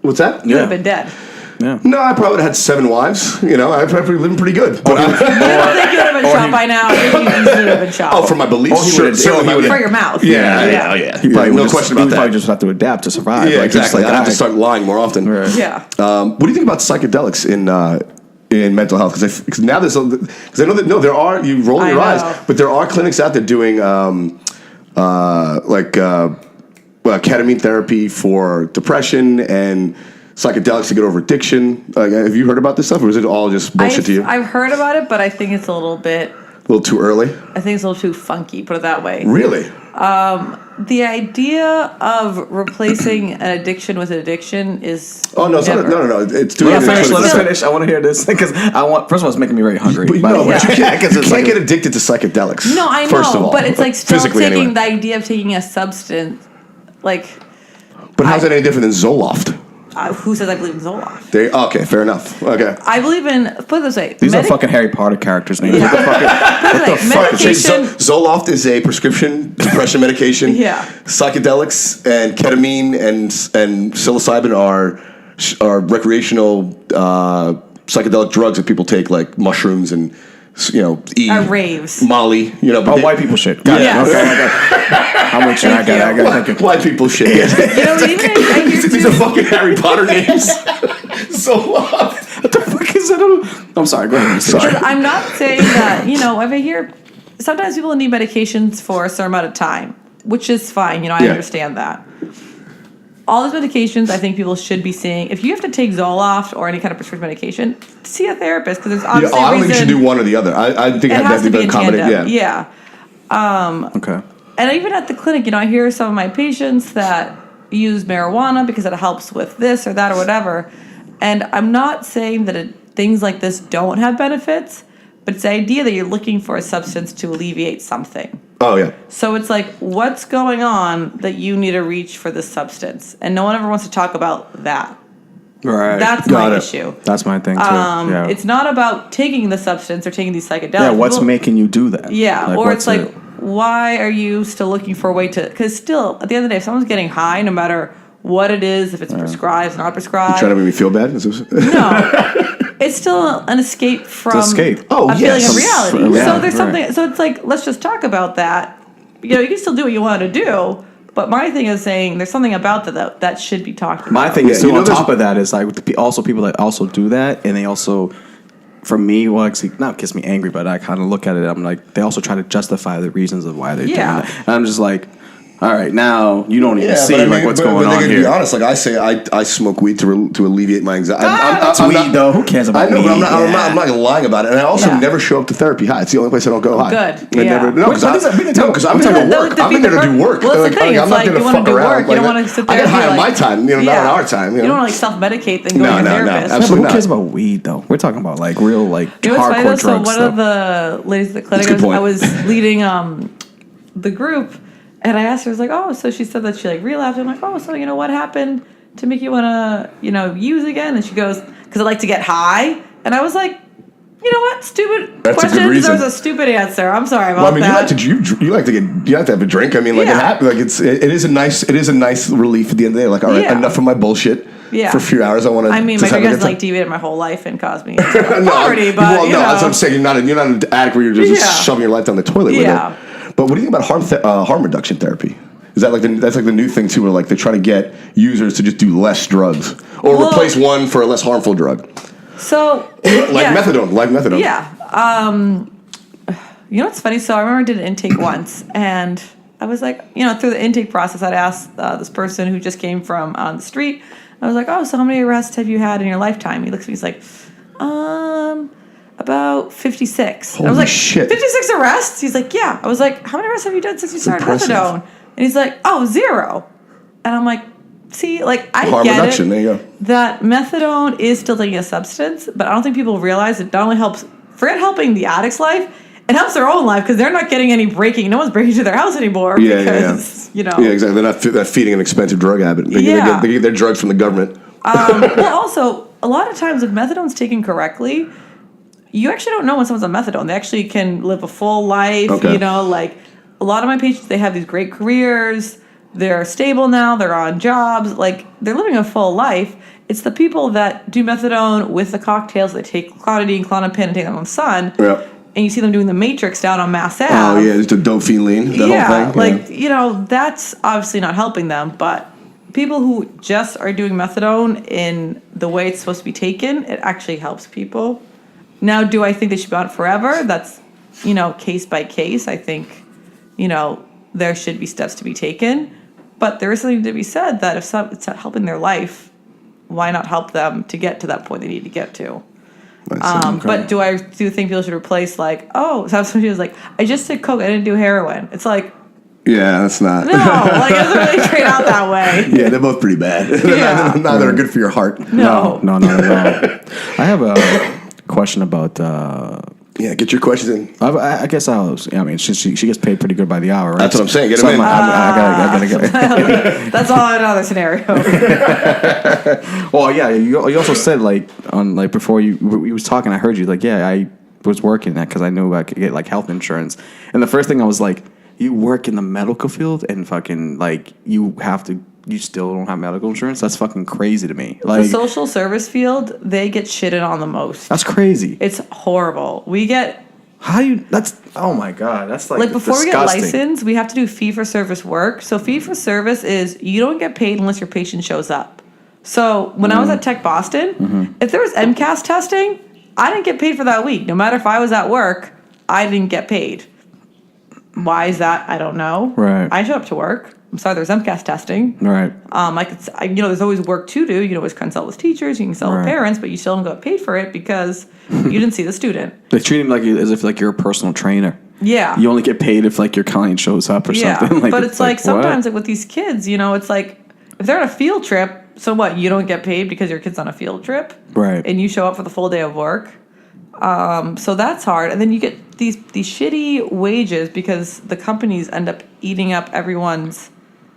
What's that? You would have been dead. Yeah. No, I probably would have had 7 wives. I'd probably living pretty good. But I don't think you would have been shot by now. I think you would have been shot. Oh, for my beliefs? For your mouth. Yeah. He probably no question about that. He probably just have to adapt to survive. Yeah, exactly. I'd have to start lying more often. Right. Yeah. What do you think about psychedelics in mental health? Because now there's because I know that there are, you roll your eyes, but there are clinics out there doing ketamine therapy for depression and psychedelics to get over addiction. Have you heard about this stuff, or is it all just bullshit to you? I've heard about it, but I think it's a little too early. I think it's a little too funky. Put it that way. Really? The idea of replacing an addiction with an addiction is. Oh no! No! It's too early. Let us finish. I want to hear this because First of all, it's making me very hungry. But you can't get addicted to psychedelics. No, I know. First of all, but it's still taking the idea of taking a substance, But how's that any different than Zoloft? Who says I believe in Zoloft? Okay, fair enough. Okay. I believe in, put it this way. These are fucking Harry Potter characters' names. Yeah. What the fuck? Zoloft is a prescription depression medication. Yeah. Psychedelics and ketamine and psilocybin are recreational psychedelic drugs that people take, like mushrooms and E, raves, Molly. White people shit. Got Yeah. it. Okay. I'm with you. I got it. White people shit. Yeah. Even I hear These are fucking Harry Potter names. So What the fuck is that? I'm sorry. Go ahead. Sorry. I'm not saying that, if I hear sometimes people need medications for a certain amount of time, which is fine. I understand that. All those medications, I think people should be seeing. If you have to take Zoloft or any kind of prescription medication, see a therapist because there's obviously I don't think you should do one or the other. I think it has to be in accommodate. tandem. Yeah. Okay. And even at the clinic, I hear some of my patients that use marijuana because it helps with this or that or whatever. And I'm not saying that things like this don't have benefits, but it's the idea that you're looking for a substance to alleviate something. Oh, yeah. So it's like, what's going on that you need to reach for this substance? And no one ever wants to talk about that. Right. That's my issue. That's my thing, too. It's not about taking the substance or taking these psychedelics. Yeah, what's making you do that? Yeah, or it's like, why are you still looking for a way to... Because still, at the end of the day, if someone's getting high, no matter what it is, if it's prescribed, not prescribed... You trying to make me feel bad? No. It's still an escape from a feeling of reality. Yeah, so there's something... So it's like, let's just talk about that. You can still do what you want to do, but my thing is saying there's something about that should be talked about. My thing is, too, on top of that, is like also people that also do that, and they also... For me, actually not gets me angry, but I kind of look at it. I'm like, they also try to justify the reasons of why they're doing that. And I'm just like, all right, now you don't even see what's going on here. To be honest, like I say, I smoke weed to alleviate my anxiety. That's weed, though. Who cares about weed? I know, but I'm not lying about it. And I also never show up to therapy high. It's the only place I don't go high. Good. Because I'm there to work. I'm there to do work. Well, that's the thing. I'm not there to fuck around. You don't want to sit there. I get high on my time, not on our time. You don't want to self-medicate then go to your therapist. Absolutely not. Who cares about weed, though? We're talking about like real hardcore drugs. So one of the ladies at the clinic, I was leading the group. And I asked her, I was like, oh, so she said that she relapsed. I'm like, oh, so what happened to make you want to, use again? And she goes, because I like to get high. And I was like, you know what? Stupid question deserves a stupid answer. I'm sorry about that. You like to have a drink. I mean, it happens. It is a nice relief at the end of the day. Like, all right, enough of my bullshit. Yeah. For a few hours, I want to. I mean, my drink has deviated my whole life and caused me poverty. But that's what I'm saying. You're not an addict where you're just shoving your life down the toilet with it. But what do you think about harm reduction therapy? Is that that's the new thing too, where they're trying to get users to just do less drugs or replace one for a less harmful drug? So methadone. Yeah. What's funny? So I remember I did an intake once, and I was like, through the intake process, I'd asked this person who just came from on the street. I was like, oh, so how many arrests have you had in your lifetime? He looks at me, he's like, about 56. Holy I was like, shit. 56 arrests? He's like, yeah. I was like, how many arrests have you done since you started methadone? And he's like, oh, 0. And I'm like, see, I harm get reduction, it. there you go. That methadone is still taking a substance, but I don't think people realize it not only helps, forget helping the addict's life, it helps their own life because they're not getting any breaking. No one's breaking into their house anymore because. Yeah, exactly. They're not feeding an expensive drug habit. They get their drugs from the government. Well, also, a lot of times if methadone's taken correctly, you actually don't know when someone's on methadone. They actually can live a full life. Okay. A lot of my patients, they have these great careers. They're stable now. They're on jobs. They're living a full life. It's the people that do methadone with the cocktails. They take clonidine, Klonopin, and take them on the sun. Yeah. And you see them doing the Matrix down on Mass Ave. Oh, yeah, just a dopamine, whole thing. That's obviously not helping them. But people who just are doing methadone in the way it's supposed to be taken, it actually helps people. Now, do I think they should be on it forever? That's, case by case. I think, there should be steps to be taken. But there is something to be said that if it's not helping their life, why not help them to get to that point they need to get to? But do I think people should replace somebody was like, I just did coke, I didn't do heroin. It's like, yeah, that's not. No, it doesn't really trade out that way. Yeah, they're both pretty bad. Yeah. Neither are good for your heart. No, not at all. I have a question about. Get your questions in. I guess she gets paid pretty good by the hour, right? That's what I'm saying. Get them in. I gotta get it. That's all another scenario. Well, yeah, you also said before we was talking, I heard you I was working that because I knew I could get health insurance, and the first thing I was like, you work in the medical field and fucking you have to you still don't have medical insurance? That's fucking crazy to me. The Like, social service field, they get shitted on the most. that's crazy. It's horrible. We get How do you? That's oh my god. That's like before we get disgusting. licensed, we have to do fee for service work. So fee for service is you don't get paid unless your patient shows up. So when I was at Tech Boston, if there was MCAS testing, I didn't get paid for that week. No matter if I was at work, I didn't get paid. Why is that? I don't know. Right. I showed up to work. I'm sorry, there's MCAS testing. Right. There's always work to do. You can always consult with teachers, you can consult with parents, but you still don't get paid for it because you didn't see the student. They treat him like as if like you're a personal trainer. Yeah. You only get paid if like your client shows up or something. Like, but it's like sometimes what? like with these kids, it's like if they're on a field trip, so what? You don't get paid because your kid's on a field trip, Right. And you show up for the full day of work. So that's hard, and then you get these shitty wages because the companies end up eating up everyone's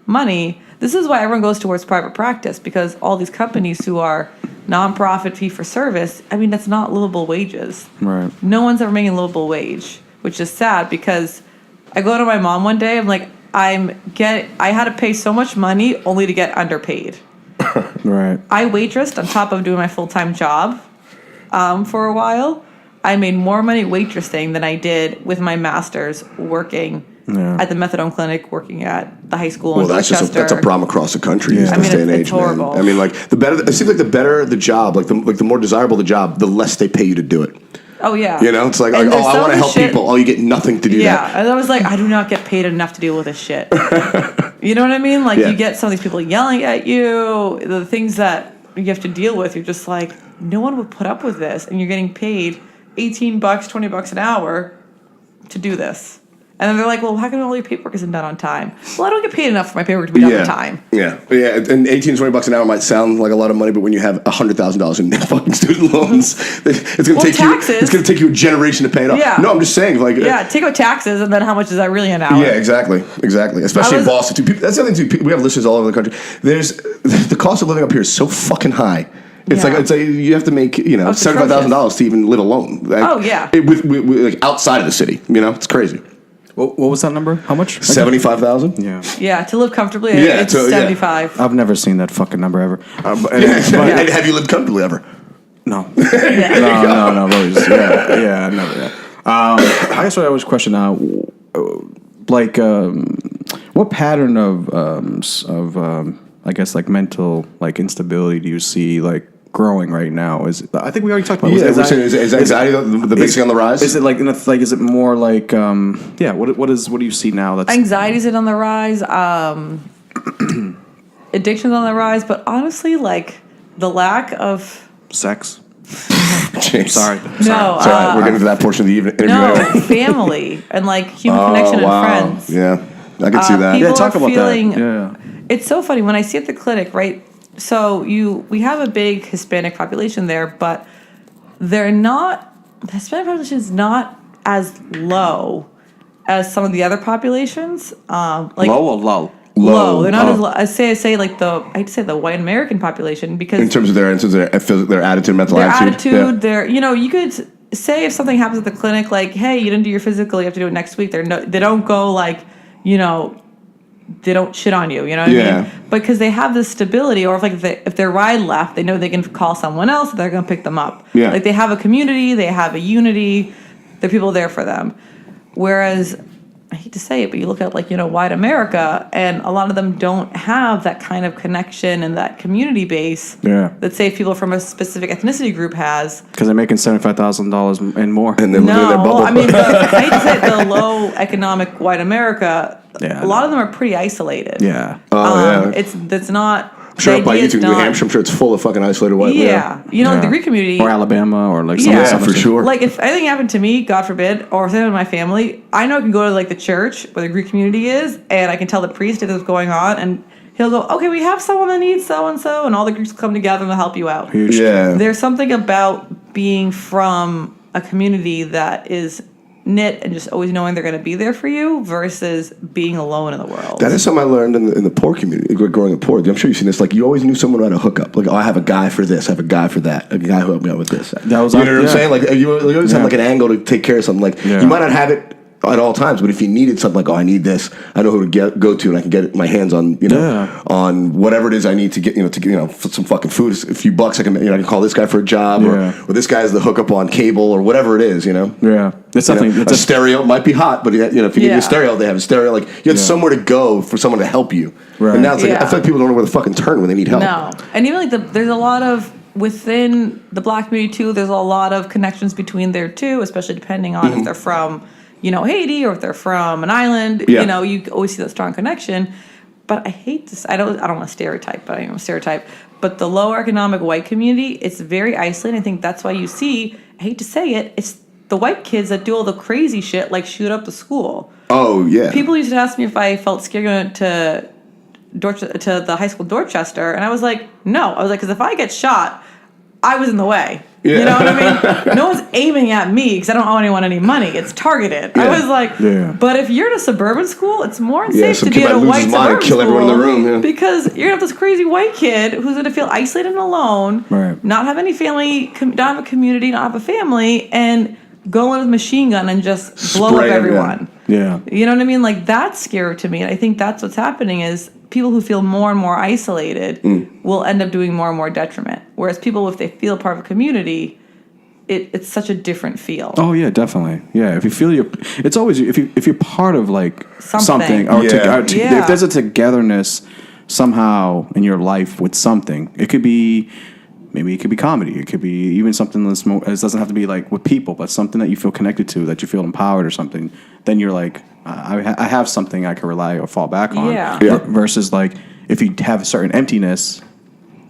money. This is why everyone goes towards private practice, because all these companies who are nonprofit fee for service, I mean, that's not livable wages. Right. No one's ever making a livable wage, which is sad because I go to my mom one day, I'm like, I had to pay so much money only to get underpaid. Right. I waitressed on top of doing my full-time job for a while. I made more money waitressing than I did with my master's working at the methadone clinic, working at the high school in Dorchester. That's a problem across the country in this day and age, it's horrible. man. I mean, like it seems like the better the job, like the more desirable the job, the less they pay you to do it. Oh yeah. It's like I want to help people. Oh, you get nothing to do that. Yeah, and I was like, I do not get paid enough to deal with this shit. You know what I mean? Like you get some of these people yelling at you, the things that you have to deal with. You're just like, no one would put up with this, and you're getting paid $18, $20 an hour to do this. And then they're like, well, how come all your paperwork isn't done on time? Well, I don't get paid enough for my paperwork to be done on time. Yeah. And $18, $20 an hour might sound like a lot of money, but when you have $100,000 in fucking student loans, it's going to take you a generation to pay it off. Yeah. No, I'm just saying, like, take out taxes, and then how much is that really an hour? Yeah, exactly. Especially in Boston too. That's the other thing too. We have listeners all over the country. The cost of living up here is so fucking high. It's like you have to make $75,000 to even live alone. With like outside of the city, it's crazy. What was that number? How much? 75,000. Yeah, to live comfortably, it's 75. I've never seen that fucking number ever. And have you lived comfortably ever? No. No. Really just, never. I guess what I was questioning now, like, what pattern of I guess like mental like instability do you see like growing right now? I think we already talked about. Is anxiety the big thing on the rise? Is it like is it more like what do you see now? That's anxiety's on the rise. Addiction's on the rise, but honestly, like the lack of sex. Sorry. No, we're getting to that portion of the interview. No, family and like human connection and friends. Yeah, I can see that. People talk are about feeling, that. Yeah. It's so funny when I see at the clinic, right? So we have a big Hispanic population there, but the Hispanic population is not as low as some of the other populations. Like low or low? Low. They're not as low. I'd say the white American population, because in terms of their attitude, mental attitude, their you could say if something happens at the clinic, like, hey, you didn't do your physical, you have to do it next week. They don't go like, they don't shit on you, you know what I mean? Because they have this stability, or if their ride left, they know they can call someone else, they're going to pick them up. Yeah. Like they have a community, they have a unity, there are people there for them. Whereas, I hate to say it, but you look at white America, and a lot of them don't have that kind of connection and that community base that say people from a specific ethnicity group has. Because they're making $75,000 and more. And they're living in their bubble. I mean, I hate to say it, the low economic white America, a lot of them are pretty isolated. Yeah. It's not... Sure, up by you to New Hampshire, I'm sure it's full of fucking isolated white. Like the Greek community, or Alabama, or like for sure. Like if anything happened to me, God forbid, or something in my family, I know I can go to like the church where the Greek community is, and I can tell the priest what's going on, and he'll go, okay, we have someone that needs so and so, and all the Greeks will come together and they'll help you out. Huge. Yeah, there's something about being from a community that is knit and just always knowing they're going to be there for you versus being alone in the world. That is something I learned in the poor community, growing up poor. I'm sure you've seen this. Like, you always knew someone who had a hookup. Like, I have a guy for this, I have a guy for that, a guy who helped me out with this. That was what I'm saying? Like, you always have like an angle to take care of something. Like, you might not have it at all times. But if you needed something like, I need this, I know who to go to, and I can get my hands on, on whatever it is I need to get, some fucking food, a few bucks. I can call this guy for a job, or this guy has the hookup on cable, or whatever it is. Yeah, it's something. A stereo might be hot, but if you need a stereo, they have a stereo. Like you had somewhere to go for someone to help you. Right. And now it's like I feel like people don't know where to fucking turn when they need help. No, and even like there's a lot of. Within the Black community too, there's a lot of connections between there too, especially depending on if they're from, Haiti, or if they're from an island. You always see that strong connection. But I hate this. I don't want to stereotype, but I am a stereotype. But the lower economic white community, it's very isolated. I think that's why you see. I hate to say it, it's the white kids that do all the crazy shit, like shoot up the school. Oh yeah. People used to ask me if I felt scared going to the high school Dorchester, and I was like, no. I was like, because if I get shot, I was in the way. Yeah. You know what I mean? No one's aiming at me because I don't owe anyone any money. It's targeted. Yeah. I was like, but if you're at a suburban school, it's more unsafe to be at a white suburban kill everyone in the room, because you're gonna have this crazy white kid who's gonna feel isolated and alone, not have any family, not have a community, not have a family, and go in with a machine gun and just blow up everyone. Yeah. You know what I mean? Like, that's scary to me. And I think that's what's happening is people who feel more and more isolated will end up doing more and more detriment. Whereas people, if they feel part of a community, it's such a different feel. Oh yeah, definitely. Yeah, if you feel it's always if you're part of like something or if there's a togetherness somehow in your life with something, it could be. Maybe it could be comedy. It could be even something that's it doesn't have to be like with people, but something that you feel connected to, that you feel empowered or something. Then you're like, I have something I can rely or fall back on. Yeah. Versus like if you have a certain emptiness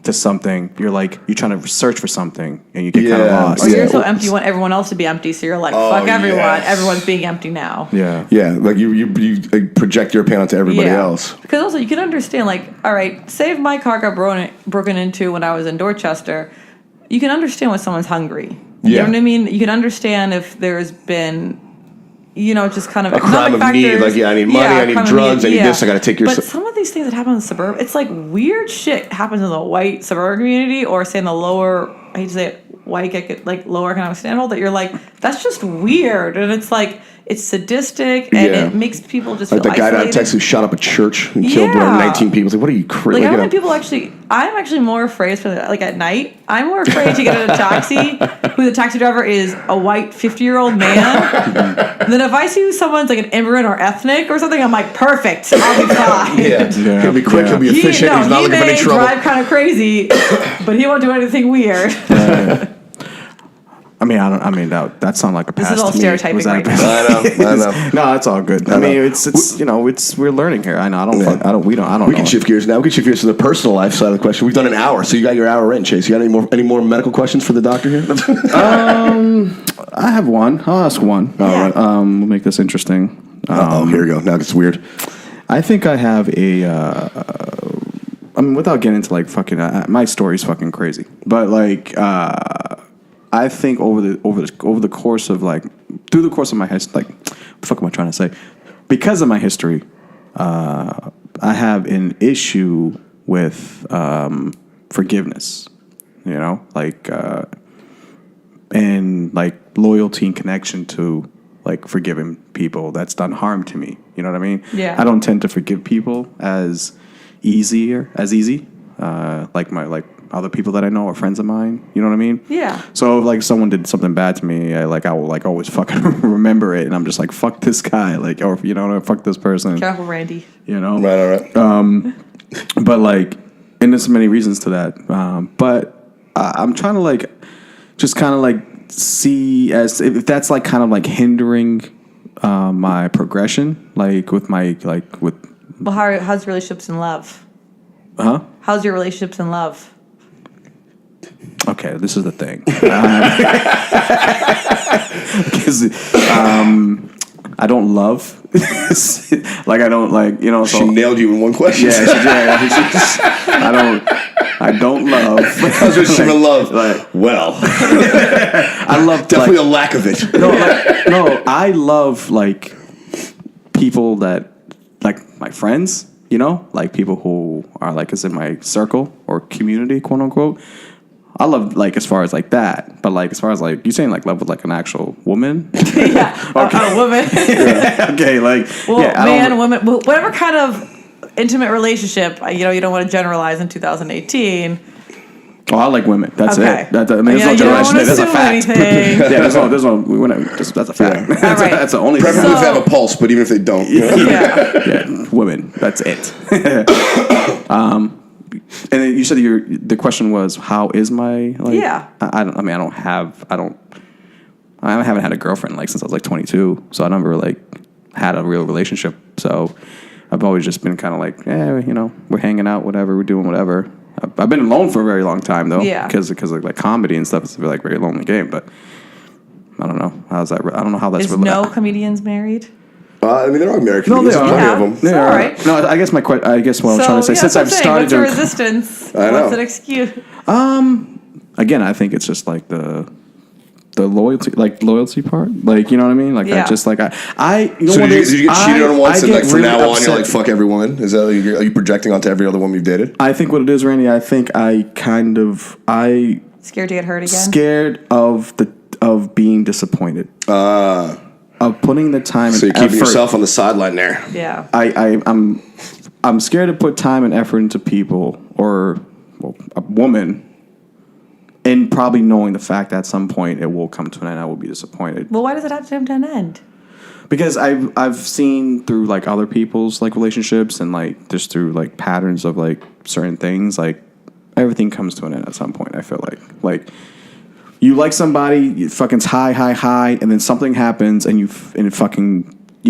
to something, you're trying to search for something and you get kind of lost. Or you're so empty, you want everyone else to be empty, so you're like, fuck everyone. Yes. Everyone's being empty now. Yeah. Yeah, like you project your pain onto everybody else. Because also you can understand, like, all right, say if my car got broken into when I was in Dorchester, you can understand when someone's hungry. You know what I mean? You can understand if there's been, just kind of a crime of need, like I need money, I need drugs, I need this, I got to take your. But some of these things that happen in the suburb, it's like weird shit happens in the white suburban community, or say in the lower, I hate to say it, white, like lower economic standard, that you're like, that's just weird, and it's like it's sadistic, and it makes people just like feel the guy isolated. down in Texas who shot up a church and killed 19 people. It's like, what are you crazy? Like, I don't think people I'm actually more afraid for like at night. I'm more afraid to get in a taxi who the taxi driver is a white 50-year-old man than if I see someone's like an immigrant or ethnic or something. I'm like, perfect, I'll be fine. He'll be quick. He'll be efficient. He's not looking for any trouble. He may drive kind of crazy, but he won't do anything weird. That sounds like a pass. This is all to stereotyping me. right now. I know. No, that's all good. I mean, it's we're learning here. I know. I don't We know. can shift gears now. We can shift gears to the personal life side of the question. We've done an hour, so you got your hour in, Chase. You got any more medical questions for the doctor here? I have one. I'll ask one. All right. We'll make this interesting. Here we go. Now it gets weird. I think I have without getting into like fucking, my story's fucking crazy, but like, I think over the course of like through the course of my history, like, what the fuck am I trying to say? Because of my history, I have an issue with forgiveness. And like loyalty and connection to like forgiving people that's done harm to me. You know what I mean? Yeah. I don't tend to forgive people as easy. Like other people that I know are friends of mine. You know what I mean? Yeah. So if like someone did something bad to me, I will like always fucking remember it, and I'm just like, fuck this guy, like, or fuck this person. Careful, Randy. Right. But like, and there's many reasons to that. But I'm trying to like, just kind of like see as if that's like kind of like hindering my progression, like with my like with. Well, how's relationships in love? Huh? How's your relationships in love? Okay, this is the thing. I don't love. Like I don't like, So, she nailed you in one question. Yeah, I don't love. How's your relationship in love? I love definitely a lack of it. No, I love like people that like my friends. Like people who are like is in my circle or community, quote unquote. I love like as far as like that, but like as far as like you saying like love with like an actual woman. Yeah, Okay. a woman. Okay, like Well, yeah, man, woman, whatever kind of intimate relationship. You don't want to generalize in 2018. Oh, I like women. That's Okay. it. There's no you don't generation. want to That's a assume fact. anything. Yeah, that's a fact. Yeah. All right. That's the only Preferably thing. if they have a pulse, but even if they don't. Yeah. Yeah, women. That's it. And then you said the question was, how is my like? Yeah. I haven't had a girlfriend like since I was like 22, so I never like had a real relationship. So I've always just been kind of like, we're hanging out, whatever, we're doing whatever. I've been alone for a very long time though, Yeah. because of like comedy and stuff. It's like very lonely game, but I don't know how's that. I don't know how that's. Is no comedians married? They're all American. No, they There's are. plenty Yeah. of them. They All are. right. No, I guess what I'm trying to say, since I've started what's the to resistance? I know. What's an excuse? again, I think it's just like the loyalty part, like you know what I mean. Like Yeah. I just like I. You know So what did you get cheated on once, and like from now on, upset. you're like fuck every woman? Is that are you projecting onto every other woman you've dated? I think what it is, Randy. I think I Scared to get hurt again? scared of being disappointed. Of putting the time So and you're keeping effort. yourself on the sideline there. Yeah. I'm scared to put time and effort into people or a woman, and probably knowing the fact that at some point it will come to an end. I will be disappointed. Well, why does it have to come to an end? Because I've seen through like other people's like relationships and like just through like patterns of like certain things, like everything comes to an end at some point. I feel like you like somebody, you fucking high, and then something happens and you're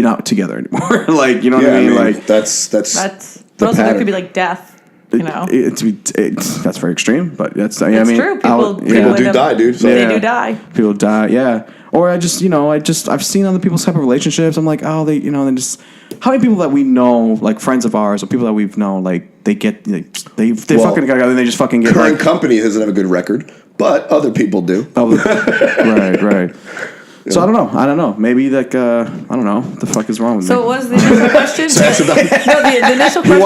not together anymore. Like you know what I mean? Like that's But also there pattern. could be like death. that's very extreme, but that's It's true. People do die, dude. So- They do die. People die, yeah. Or I've seen other people's type of relationships. I'm like, oh, they just how many people that we know, like friends of ours or people that we've known, like they get they Well, fucking got together and they just fucking get current like, company doesn't have a good record, but other people do. right. So I don't know. Maybe like I don't know. What the fuck is wrong with So me? what was the initial question? The initial question He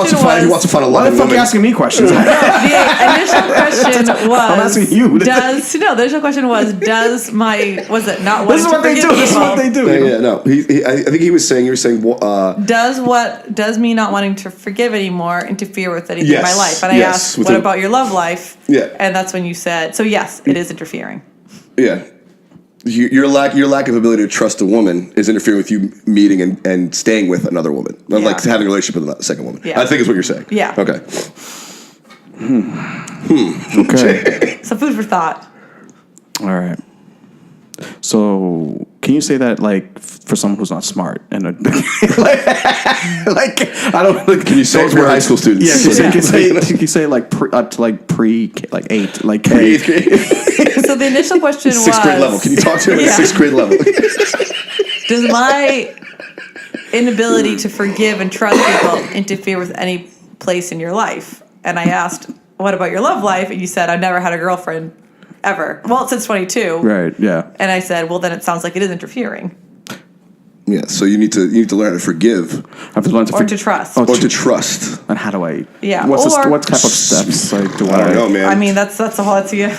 wants to find a Why loving the fuck are you woman. asking me questions? The initial question was. I'm asking you. The initial question was was it not This is wanting what they to do. forgive This is what they people? do. Yeah, no. I think you were saying. Does me not wanting to forgive anymore interfere with anything in my Yes, life? And I yes, asked, with what the- about your love life? Yeah. And that's when you said, so yes, it is interfering. Yeah. Your lack of ability to trust a woman is interfering with you meeting and staying with another woman, like having a relationship with a second woman. Yeah. I think is what you're saying. Yeah. Okay. Okay. So food for thought. All right. So, can you say that like for someone who's not smart and like I don't like, Can you say it for high school students? Yeah, can you say like up to like eight, like K. Eighth grade, So the initial question was sixth grade level. Can you talk to him at Yeah. sixth grade level? Does my inability to forgive and trust people interfere with any place in your life? And I asked, what about your love life? And you said, I've never had a girlfriend ever. Well, since 22. Right. Yeah. And I said, well, then it sounds like it is interfering. Yeah. So you need to learn how to forgive I have to learn to Or to trust. or to trust. And how do I? Yeah, What type of steps like do I don't know, man. I mean, that's a whole, that's you.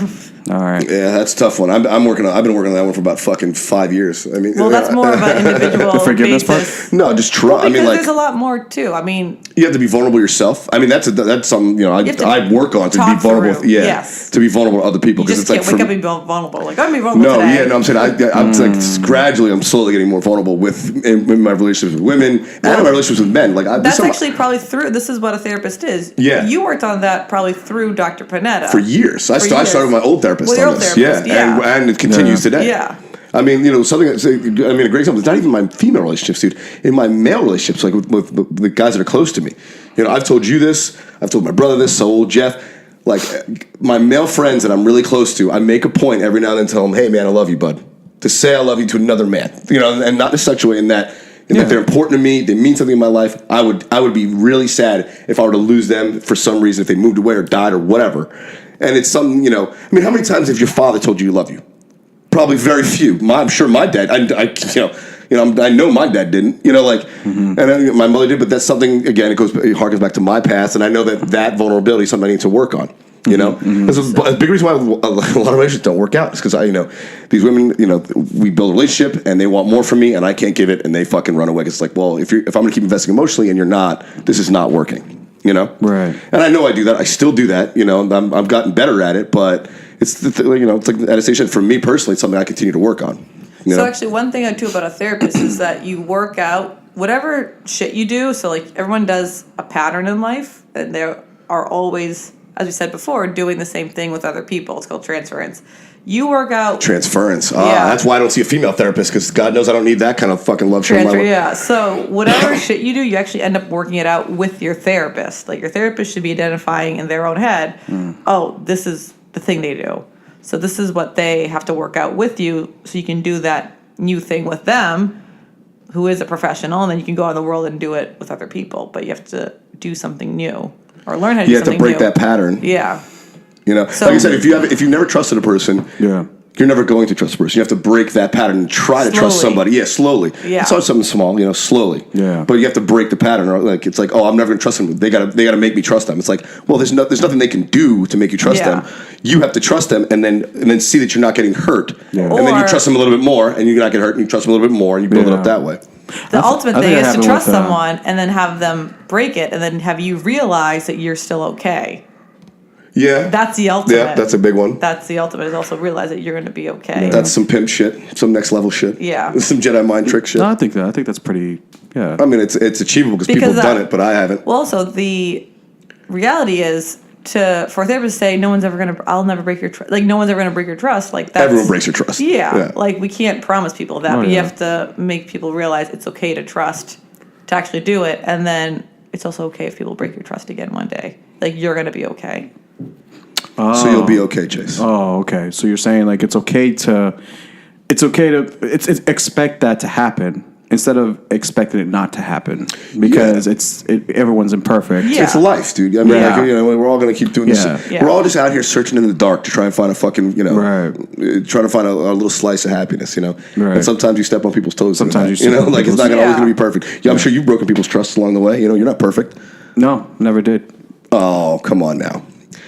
All right. Yeah, that's a tough one. I've been working on that one for about fucking 5 years. I mean, Well, that's more of an individual The forgiveness basis. No, just trust. Because I mean, like there's a lot more too. I mean, you have to be vulnerable yourself. I mean, that's something have to I work on to be talk vulnerable. through. Yes. To be vulnerable to other people you because just it's like can't wake up for, and be vulnerable. Like, I'm going to be vulnerable no, today. yeah, no. I'm saying I'm like gradually, I'm slowly getting more vulnerable in my relationships with women and in my relationships with men. Like That's actually probably through. This is what a therapist is. Yeah. You worked on that probably through Dr. Panetta. for years. I started with my old therapist With your on old this. therapist, yeah. And it continues today. Yeah. I mean, something. A great example. It's not even my female relationships, dude. In my male relationships, like with the guys that are close to me. I've told you this. I've told my brother this. So old Jeff. Like my male friends that I'm really close to, I make a point every now and then to tell them, "Hey, man, I love you, bud." To say I love you to another man, and not in such a way that they're important to me. They mean something in my life. I would be really sad if I were to lose them for some reason, if they moved away or died or whatever. And it's something, I mean, how many times have your father told you love you? Probably very few. I'm sure my dad, I know my dad didn't, and my mother did, but that's something, again, it harkens back to my past, and I know that vulnerability is something I need to work on. You know, that's a big reason why a lot of relationships don't work out is because these women, we build a relationship and they want more from me and I can't give it and they fucking run away. It's like, well, if I'm going to keep investing emotionally and you're not, this is not working. Right. And I know I do that. I still do that. I've gotten better at it, but it's it's like Anastasia said. For me personally, it's something I continue to work on. So actually, one thing too about a therapist is that you work out whatever shit you do. So like everyone does a pattern in life, and they are always, as we said before, doing the same thing with other people. It's called transference. You work out transference. That's why I don't see a female therapist because God knows I don't need that kind of fucking love. Yeah. So whatever shit you do, you actually end up working it out with your therapist. Like your therapist should be identifying in their own head, oh, this is the thing they do. So this is what they have to work out with you, so you can do that new thing with them, who is a professional, and then you can go out in the world and do it with other people. But you have to do something new or learn how to do something new. You have to break that pattern. Yeah. So, like I said, if you've never trusted a person, you're never going to trust a person. You have to break that pattern and try to trust somebody. Yeah, slowly. Yeah. It's always something small, slowly. Yeah. But you have to break the pattern. Or like it's like, oh, I'm never going to trust them. They gotta make me trust them. It's like, well, there's nothing they can do to make you trust them. You have to trust them and then see that you're not getting hurt. Yeah. And then you trust them a little bit more, and you're not getting hurt, and you trust them a little bit more, and you build it up that way. The ultimate thing is to trust someone and then have them break it, and then have you realize that you're still okay. Yeah. That's the ultimate. Yeah, that's a big one. That's the ultimate, is also realize that you're going to be okay. Yeah. That's some pimp shit, some next level shit. Yeah. Some Jedi mind trick shit. No, I think that's pretty, yeah. I mean, it's achievable because people have done it, but I haven't. Well, also, the reality is for a therapist to say, I'll never break your trust. Like, no one's ever going to break your trust. Like, that's... Everyone breaks your trust. Yeah. Like, we can't promise people that, but you have to make people realize it's okay to trust, to actually do it. And then it's also okay if people break your trust again one day. Like, you're going to be okay. So you'll be okay, Chase. Oh, okay. So you're saying like it's okay to expect that to happen instead of expecting it not to happen because everyone's imperfect. Yeah. It's life, dude. I mean, we're all gonna keep doing this. Yeah. We're all just out here searching in the dark to try and find a fucking, trying to find a little slice of happiness, Right. And sometimes you step on people's toes. Sometimes you like it's not always gonna be perfect. Yeah, I'm sure you've broken people's trust along the way. You're not perfect. No, never did. Oh, come on now.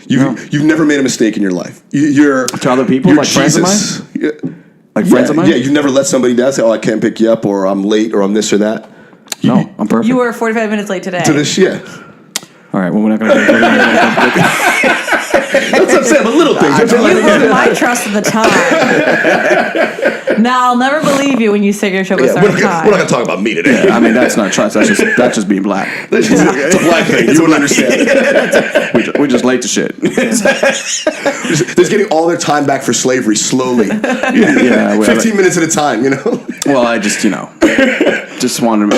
You've never made a mistake in your life. You're to other people, like Jesus. Friends of mine? Like friends of mine? Yeah, you've never let somebody down, say, oh, I can't pick you up, or I'm late, or I'm this or that. No, I'm perfect. You were 45 minutes late today. To this, All right, well, we're not going to That's what I'm saying, but little things. You earned my trust at the time. Now, I'll never believe you when you say your show was on time. We're not going to talk about me today. Yeah, I mean, that's not trust. That's just being black. It's a black thing. You wouldn't understand. We're just late to shit. They're getting all their time back for slavery slowly. 15 minutes at a time, Well, I just, just wanted to,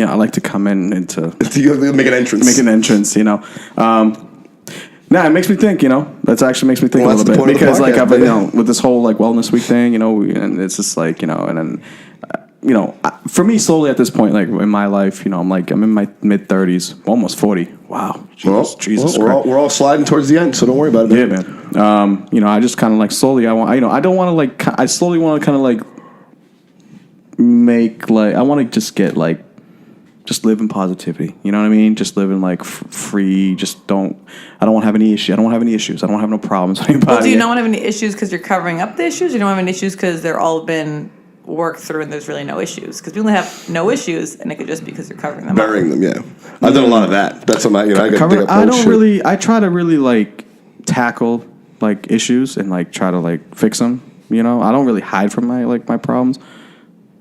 I like to come in and to make an entrance. Nah, it makes me think, that actually makes me think a little bit because like I've, with this whole like wellness week thing, and it's just like, and then, for me slowly at this point, like in my life, I'm in my mid 30s, almost 40. Wow. Jesus Christ. We're all sliding towards the end, so don't worry about it. Man. Yeah, man. I just kind of like slowly, I don't want to like, I slowly want to kind of like make like, I want to just get like, just live in positivity. You know what I mean? Just live in like free. I don't want to have any issues. I don't want to have any issues. I don't want to have no problems with anybody. Well, do you not want to have any issues because you're covering up the issues? You don't have any issues because they're all been worked through and there's really no issues? Because people have no issues and it could just be because you're covering them burying them, yeah. I've done a lot of that. That's what I got to dig up. I try to really like tackle like issues and like try to like fix them. I don't really hide from my problems.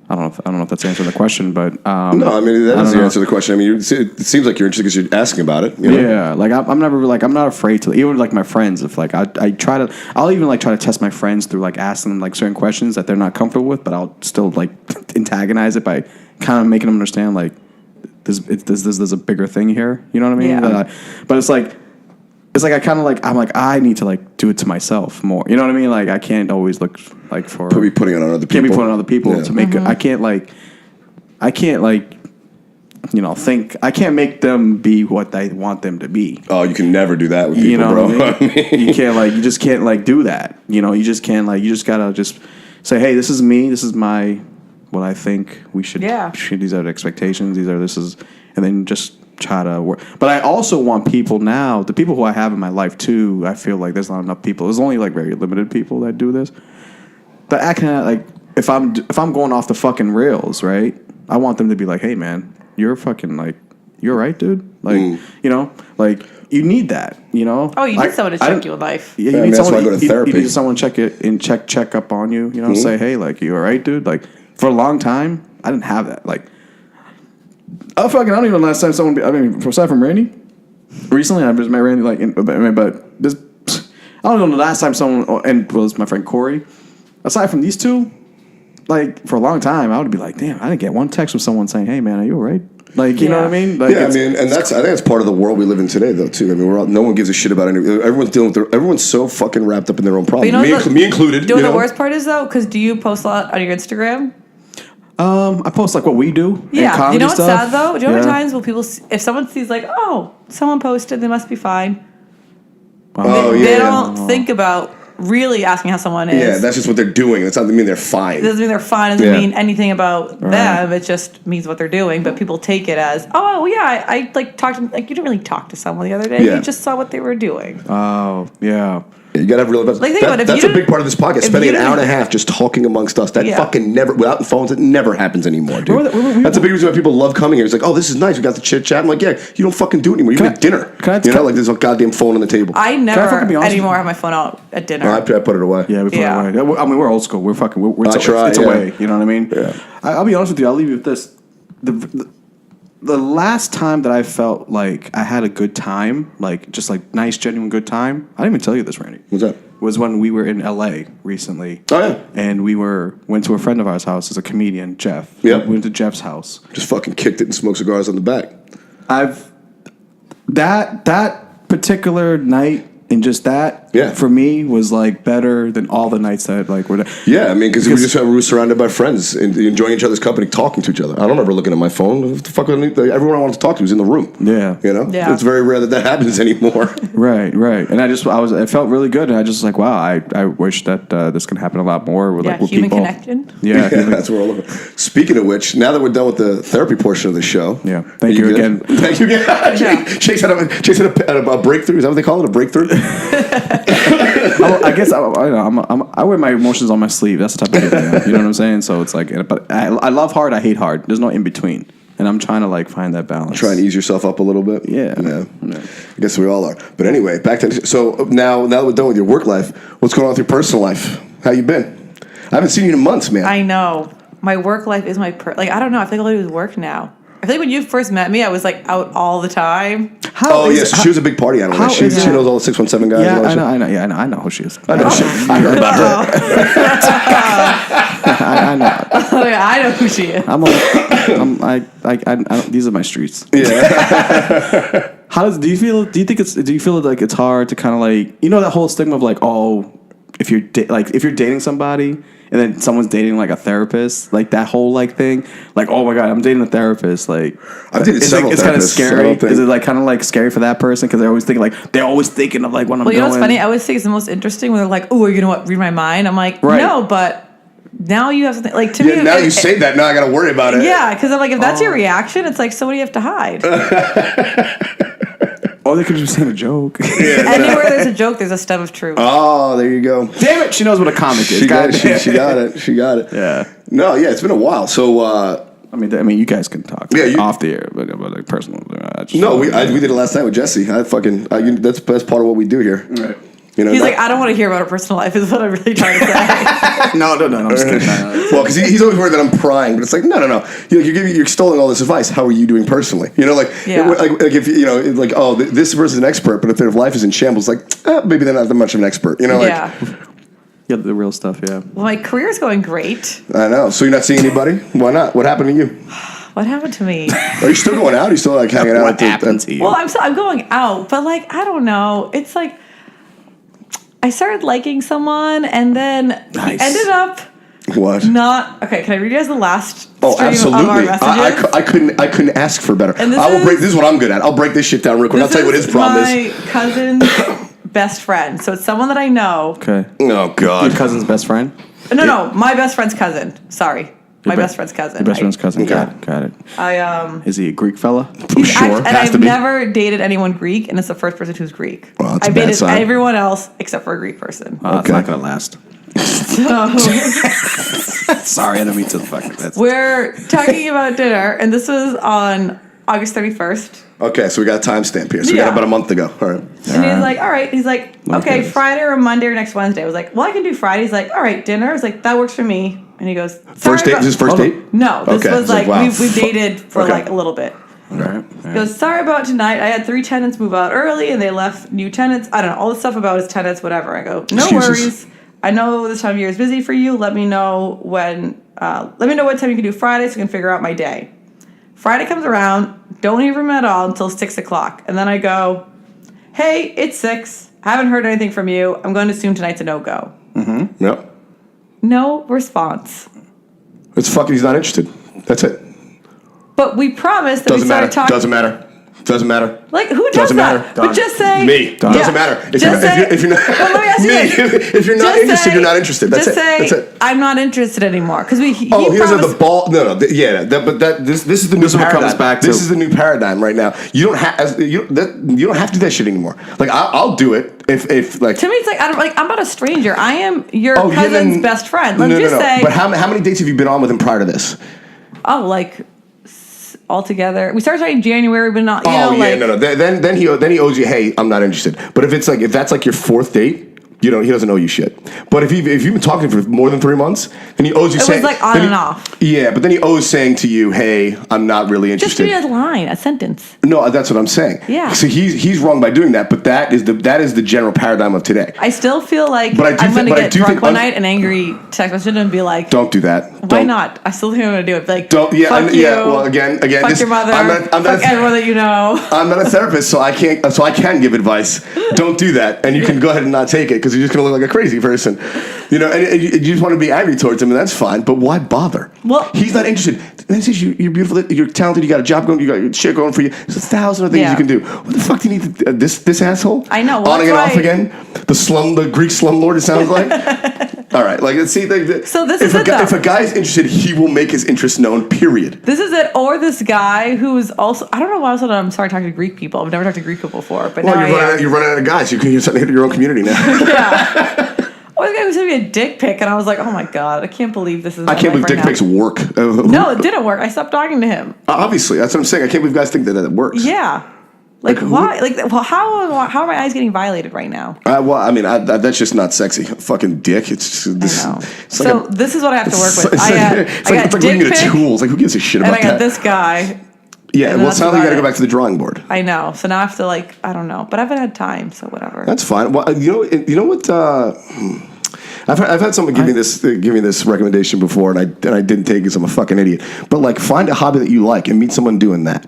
I don't know if that's answering the question, but no, I mean that is the answer to the question. I mean, it seems like you're interested because you're asking about it. Yeah, like I'm never like I'm not afraid to even like my friends. If like I'll even like try to test my friends through like asking them like certain questions that they're not comfortable with, but I'll still like antagonize it by kind of making them understand like there's a bigger thing here. You know what I mean? Yeah. But it's like I kind of like I'm like I need to like do it to myself more. You know what I mean? Like I can't always look like for putting it on other people. Can't be putting on other people to make it. I can't think I can't make them be what I want them to be. Oh, you can never do that with people, bro. What I mean? You just can't like do that. You just can't like you just gotta just say, hey, this is me. This is my what I think we should. Yeah. These are the expectations. And then just try to work. But I also want people now, the people who I have in my life too, I feel like there's not enough people. There's only like very limited people that do this. But I can like, if I'm going off the fucking rails, right? I want them to be like, hey man, you're fucking like, you're right, dude. Like, you know, like you need that, you know? Oh, you need someone to check you in life. Yeah, Yeah, you need that's someone why I go to therapy. You need someone to check it and check up on you, you know, say, hey, like, you all right, dude? Like, for a long time, I didn't have that. Like, I don't even know the last time aside from Randy, recently I just met Randy, like, but this, I don't know the last time someone, and was my friend Corey, aside from these two, like, for a long time, I would be like, damn, I didn't get one text from someone saying, hey, man, are you all right? Like, you know what I mean? Like, yeah, I mean, and I think that's part of the world we live in today, though, too. I mean, no one gives a shit about anything. Everyone's so fucking wrapped up in their own problems. Me included. Do you know what the worst part is, though? Because do you post a lot on your Instagram? I post like what we do. Yeah. You know what's stuff. sad though? Do you know how many times will people, if someone sees like, oh, someone posted, they must be fine. They don't think about really asking how someone is. Yeah, that's just what they're doing. That's not mean they're fine. It doesn't mean they're fine. It doesn't mean anything about them. It just means what they're doing. But people take it as, oh yeah, I like talked to, like you didn't really talk to someone the other day. You just saw what they were doing. Oh yeah. You gotta have real events. Like, think about it, that's a big part of this podcast. Spending an hour and a half just talking amongst us. That fucking never, without phones, it never happens anymore, dude. That's a big reason why people love coming here. It's like, oh, this is nice. We got the chit chat. I'm like, yeah, you don't fucking do it anymore. You make dinner. Like there's a goddamn phone on the table. I never anymore have my phone out at dinner. I put it away. Yeah, we put it away. I mean, we're old school. We're fucking. It's away. You know what I mean? Yeah. I'll be honest with you. I'll leave you with this. The last time that I felt like I had a good time, like just like nice, genuine good time. I didn't even tell you this, Randy. What's that? Was when we were in LA recently. Oh yeah. And we went to a friend of ours' house as a comedian, Jeff. Yeah. We went to Jeff's house. Just fucking kicked it and smoked cigars on the back. That particular night and just that for me was like better than all the nights that like were there. Yeah, I mean, because we were surrounded by friends and enjoying each other's company, talking to each other. I don't remember looking at my phone. What the fuck? Everyone I wanted to talk to was in the room. Yeah, you know, it's very rare that happens anymore. Right. And I felt really good, and I just like, wow, I wish that this can happen a lot more with like with human people. connection. Yeah, that's what we're looking for. Speaking of which, now that we're done with the therapy portion of the show, thank you again. Thank you again. Chase had a breakthrough. Is that what they call it? A breakthrough? I guess I wear my emotions on my sleeve. That's the type of guy I am. You know what I'm saying? So it's like, but I love hard. I hate hard. There's no in between, and I'm trying to like find that balance. Trying to ease yourself up a little bit. Yeah. I guess we all are. But anyway, back to so now that we're done with your work life, what's going on with your personal life? How you been? I haven't seen you in months, man. I know. My work life is my like I don't know. I feel like all I do is work now. I feel like when you first met me, I was like out all the time. She was a big party animal. She knows all the 617 guys. Yeah, I know who she is. I know. I heard about her. I know. I know who she is. These are my streets. Yeah. Do you feel like it's hard to kind of like, you know, that whole stigma of like, oh, if you're dating somebody and then someone's dating like a therapist, like that whole like thing, like, oh my god, I'm dating a therapist. Like, I've dated several therapists. It's kind of scary. Is it like kind of like scary for that person because they're always thinking of like when I'm going. You know what's funny? I always think it's the most interesting when they're like, oh, are you gonna read my mind? I'm like, no, but now you have something like to me. Now you say that. Now I got to worry about it. Yeah, because I'm like, if that's your reaction, it's like, so what do you have to hide? Or they could just say a joke. Anywhere there's a joke, there's a stem of truth. Oh, there you go. Damn it, she knows what a comic is. She got it. She got it. Yeah. No, yeah, it's been a while. So, I mean, you guys can talk off the air, but like personal. We did it last night with Jesse. That's part of what we do here. Right. You know, he's like, I don't want to hear about her personal life. Is what I'm really trying to say. No. I'm just kidding. Well, because he's always worried that I'm prying, but it's like, no. You're stealing all this advice. How are you doing personally? You know, like if you know, like, oh, this person's an expert, but if their life is in shambles, like, maybe they're not that much of an expert. You know, like, yeah, the real stuff. Yeah. Well, my career's going great. I know. So you're not seeing anybody? Why not? What happened to you? What happened to me? Are you still going out? Are you still like hanging out? What happened to you? Well, I'm going out, but like, I don't know. It's like I started liking someone, and then he ended up not okay. Can I read you guys the last? Oh, absolutely. Of our messages? I couldn't ask for better. And this is what I'm good at. I'll break this shit down real quick. I'll tell you what his problem is. My cousin's best friend. So it's someone that I know. Okay. Oh God. Your cousin's best friend? No, my best friend's cousin. Sorry. My best friend's cousin. Your best friend's cousin. Yeah. Got it. I Is he a Greek fella? He's Sure, and has to I've be. never dated anyone Greek, and it's the first person who's Greek. Well, that's a I've bad dated sign. everyone else except for a Greek person. Oh, it's Okay. not gonna last. So Sorry, I don't mean to fucking. That's we're talking about dinner, and this was on August 31st. Okay, so we got a timestamp here. So we Yeah. got about a month to go. All right. And he's like, all right. He's like, okay, goodness. Friday or Monday or next Wednesday. I was like, well, I can do Friday. He's like, all right, dinner. I was like, that works for me. And he goes, First date? about- Is this first Hold date? No, this Okay. was like, wow. we dated for Okay. like a little bit. all right. He goes, sorry about tonight. I had 3 tenants move out early and they left new tenants. I don't know, all the stuff about his tenants, whatever. I go, no Excuses. worries. I know this time of year is busy for you. Let me know when, let me know what time you can do Friday so I can figure out my day. Friday comes around, don't hear from him at all until 6 o'clock. And then I go, hey, it's 6. Haven't heard anything from you. I'm going to assume tonight's a no-go. Yep. No response. It's fucking. He's not interested. That's it. But we promised that Doesn't we started matter. talking. Doesn't matter. Doesn't matter. Like, who does Doesn't that? matter. But Done. just say... Me. Done. Doesn't matter. If Just say... if you're not, well, let me ask you me. this. If you're not Just interested, say- you're not interested. That's just it. say, That's it. I'm not interested anymore. Because he He doesn't have promised... the ball. No. This is the new This is what paradigm. comes back This to- is the new paradigm right now. You don't have you don't have to do that shit anymore. Like I'll do it if like. To me, it's like, I'm not a stranger. I am your Oh, yeah, cousin's then- best friend. Let me just say... But how many dates have you been on with him prior to this? Oh, like... Altogether, we started in January, but not. You Oh know, yeah, like, no. Then he owes you. Hey, I'm not interested. But if that's like your 4th date, he doesn't owe you shit. But if you've been talking for more than 3 months, then he owes you. It was like on and off. Yeah, but then he owes saying to you, hey, I'm not really just interested. give me a line, a sentence. No, that's what I'm saying. Yeah. So he's wrong by doing that, but that is the general paradigm of today. I still feel like But I do I'm going think- to but I get do drunk think one night and angry text message and be like, Don't do that. why Don't- not? I still think I'm going to do it. Like, Don't. Yeah. fuck you. Yeah. Well, again. Fuck This, your mother. I'm not fuck everyone that you know. I'm not a therapist, so I can't. So I can give advice. Don't do that, and you can go ahead and not take it because you're just going to look like a crazy person, and you just want to be angry towards him, and that's fine. But why bother? Well- he's not interested. Then says you're beautiful, you're talented, you got a job going, you got your shit going for you. There's 1,000 other things Yeah. you can do. What the fuck do you need this asshole? I know, well, on that's again, off why- again. The Greek slumlord. It sounds like. All right, like let's see. So this if is a it, guy, though. if a guy's interested, he will make his interest known. Period. This is it. Or this guy who is also, I don't know why I said I'm sorry talking to Greek people. I've never talked to Greek people before, but Well, now you're running out of guys. You're starting to hit your own community now. Yeah. Oh, this guy was sending me a dick pic, and I was like, oh my God, I can't believe this is my I can't life believe right dick pics now. work. No, it didn't work. I stopped talking to him. Obviously, that's what I'm saying. I can't believe guys think that it works. Yeah. Like, who- why? Like, well, how are my eyes getting violated right now? Well, I mean, that's just not sexy. Fucking dick. It's this. I know. It's So like this is what I have to work with. it's I got like dick looking at pic, tools. Like, who gives a shit and about I got that? this guy. Yeah, and well, it that's sounds like you got to about go it. back to the drawing board. I know. So now I have to I don't know. But I haven't had time, so whatever. That's fine. Well, you know what? I've had someone give me this recommendation before, and I didn't take it because I'm a fucking idiot. But like, find a hobby that you like and meet someone doing that.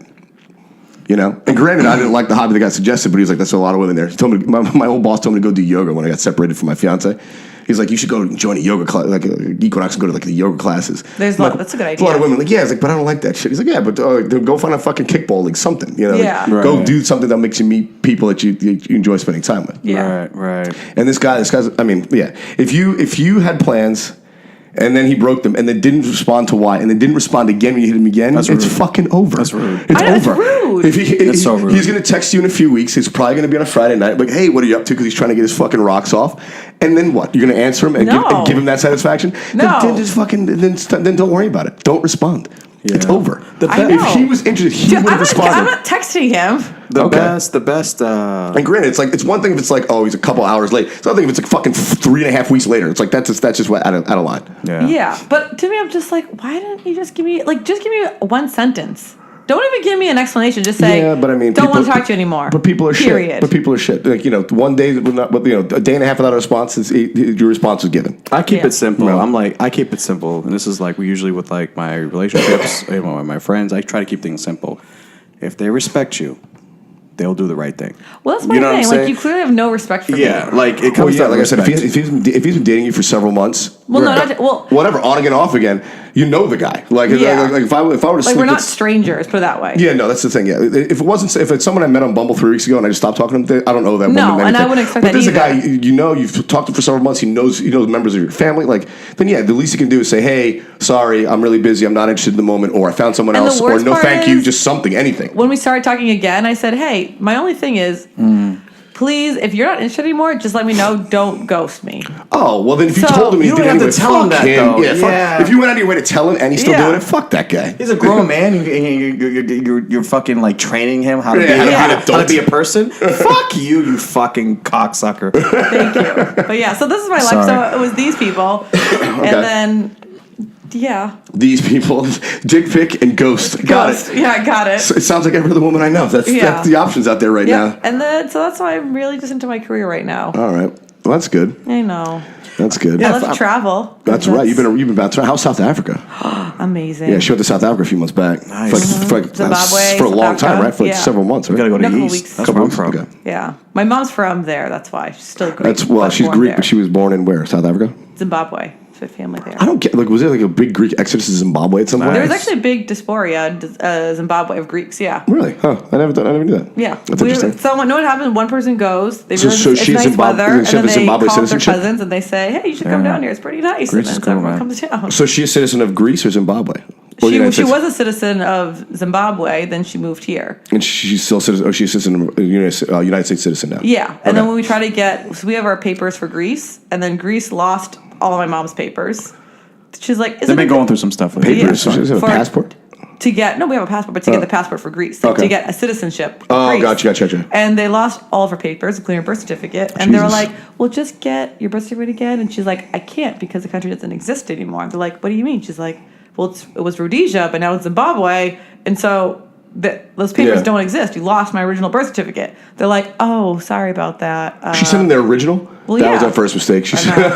You know, and granted, I didn't like the hobby that got suggested, but he was like, "That's a lot of women there." He told me my old boss told me to go do yoga when I got separated from my fiance. He's like, "You should go join a yoga class, like Equinox, and go to like the yoga classes." That's a good idea. A lot of women like, "Yeah," it's like, "But I don't like that shit." He's like, "Yeah, but go find a fucking kickball league, something, you know, Yeah. like, go Right. do something that makes you meet people that you enjoy spending time with." Yeah. Right. And this guy's, I mean, yeah. If you had plans, and then he broke them, and then didn't respond to why, and then didn't respond again when you hit him again, That's it's rude. fucking over. That's rude. It's I know, it's over. rude. If so rude. He's gonna text you in a few weeks. It's probably gonna be on a Friday night. Like, hey, what are you up to? Because he's trying to get his fucking rocks off. And then what? You're gonna answer him and, No. give him that satisfaction? No. Then just fucking then don't worry about it. Don't respond. Yeah. It's over. I know. If he was interested, he Dude, would have responded. I'm not texting him. The Okay. best. And granted, it's one thing if it's like, oh, he's a couple hours late. It's another thing if it's like fucking 3.5 weeks later. It's like that's just out of line. Yeah. But to me, I'm just like, why didn't you just give me one sentence? Don't even give me an explanation. Just say, Yeah, but I mean, don't want to talk to you anymore. But people are Period. shit. But people are shit. Like, one day, a day and a half without a response, your response is given. I keep Yeah. it simple. No. I keep it simple, and this is like usually with like my relationships, with my friends. I try to keep things simple. If they respect you, they'll do the right thing. Well, that's my You know what thing. I'm Like, saying? you clearly have no respect for me. Yeah, like it Well, comes yeah, down to like I said, respect. if he's been dating you for several months, Well, no, not whatever, on again, off again. You know the guy. Like, Yeah. like if I were to like sleep we're not with- strangers. Put it that way. Yeah, no, that's the thing. Yeah, if it's someone I met on Bumble 3 weeks ago and I just stopped talking to them, I don't know that. No, woman and I anything. wouldn't expect but that there's a guy either. you've talked to for several months. He knows members of your family. Like, then yeah, the least you can do is say, hey, sorry, I'm really busy. I'm not interested in the moment, or I found someone And the else, or worst no, part thank you, is- just something, anything. When we started talking again, I said, hey, my only thing is, please, if you're not interested anymore, just let me know. Don't ghost me. Oh, well, then if you So- told him, You don't have to tell him fuck that, though. Yeah, Yeah. If you went out of your way to tell him and he's still Yeah. doing it, fuck that guy. He's a grown man, and you're fucking like training him how to Yeah, be how to be an how to adult. be a person. Fuck you, you fucking cocksucker. Thank you. But yeah, so this is my life. Sorry. So it was these people. And then, yeah. These people, dick pic and ghost. Got Ghost. it. Yeah, I got it. So it sounds like every other woman I know. That's Yeah. the options out there right Yeah. now. And then, so that's why I'm really just into my career right now. All right. Well, that's good. I know. That's good. I love to travel. That's right. You've been about to. How's South Africa? Amazing. Yeah, she went to South Africa a few months back. Nice. For like Zimbabwe, for a long South time, Africa. right? For like Yeah. several months. Right? You gotta go to No, the couple east. weeks. That's where I'm from. Okay. Yeah. My mom's from there. That's why. She's still Greek. That's but she's born Greek, there. but she was born in where? South Africa. Zimbabwe. So family there. I don't get was there like a big Greek exodus to Zimbabwe at some point? There was actually a big diaspora in Zimbabwe of Greeks. Yeah. Really? Huh? I never knew that. Yeah. That's interesting. So know what happens? One person goes. They So- realize so it's she's nice Zimbabwe- weather, and she have then a they Zimbabwe call their citizenship? cousins and they say, "Hey, you should come down here. It's pretty nice." Greece and is then cool, everyone man. comes down. So she's a citizen of Greece or Zimbabwe? Or She United she States? was a citizen of Zimbabwe. Then she moved here. And she's still citizen. Oh, she's a citizen, United States citizen now. Yeah, and then Okay. when we try to so we have our papers for Greece, and then Greece lost all of my mom's papers. She's like, They've been going through some stuff with Papers. it. So she doesn't have a For- passport. to get we have a passport, but to get the passport for Greece, like, Okay. to get a citizenship. for Oh, Greece. gotcha. And they lost all of her papers, including her birth certificate. And they were Jesus. like, "Well, just get your birth certificate again." And she's like, "I can't because the country doesn't exist anymore." And they're like, "What do you mean?" She's like, "Well, it was Rhodesia, but now it's Zimbabwe, and so those papers Yeah. don't exist. You lost my original birth certificate." They're like, "Oh, sorry about that." She sent in their original. well, That was yeah. our first mistake. She I said, know.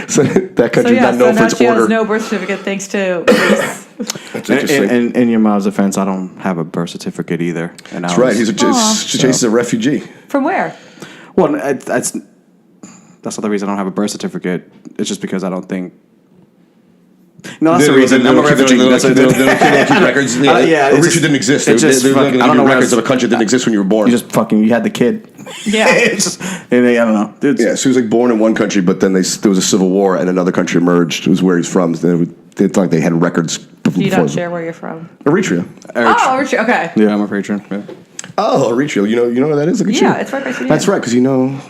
so that So country's yeah, not so known for now its she order. has no birth certificate thanks to Greece. That's interesting. And in your mom's defense, I don't have a birth certificate either. And That's right. Jason's a refugee. From where? well, that's not the reason I don't have a birth certificate. It's just because I don't think. No, that's the reason. I'm a refugee. They That's don't keep records. yeah, it's Richard just- didn't exist. it's just They're not fucking- going I to don't give know you what records else- of a country that didn't exist when you were born. You just fucking. You had the kid. Yeah. It's just, I don't know. Dude, Yeah, so he was like born in one country, but then there was a civil war and another country emerged. It was where he's from. They thought like they had records before. You don't share where you're from. Eritrea. Oh, Richard. Okay. Yeah, I'm a patron. Yeah. Oh, Eritrea. You know where that is? Look at Yeah, you. it's right by Sudan. That's right, because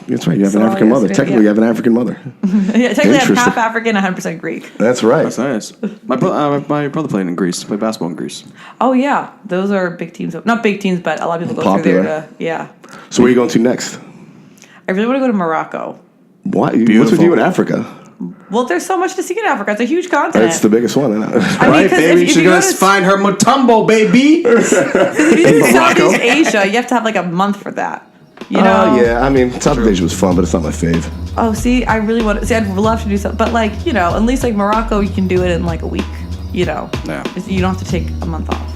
that's right. You have an Somalia, African mother. Sudan, Technically, yeah. you have an African mother. Yeah, technically I'm Interesting. half African, 100% Greek. That's right. That's nice. My brother played in Greece. Played basketball in Greece. Oh yeah, those are big teams. Not big teams, but a lot of people go Popular. through there. Yeah, So where are you going to next? I really want to go to Morocco. Why? What's with Beautiful. you in Africa? Well, there's so much to see in Africa. It's a huge continent. It's the biggest one. Isn't it? I mean, Right, 'cause baby. if She's you go gonna to find her Mutombo, baby. if you do Southeast Asia, you have to have like a month for that. You know? Oh, yeah. I mean, Southeast Asia was fun, but it's not my fave. Oh, see, I really want to. See, I'd love to do something, but like, you know, at least like Morocco, you can do it in like a week. You know, Yeah. You don't have to take a month off.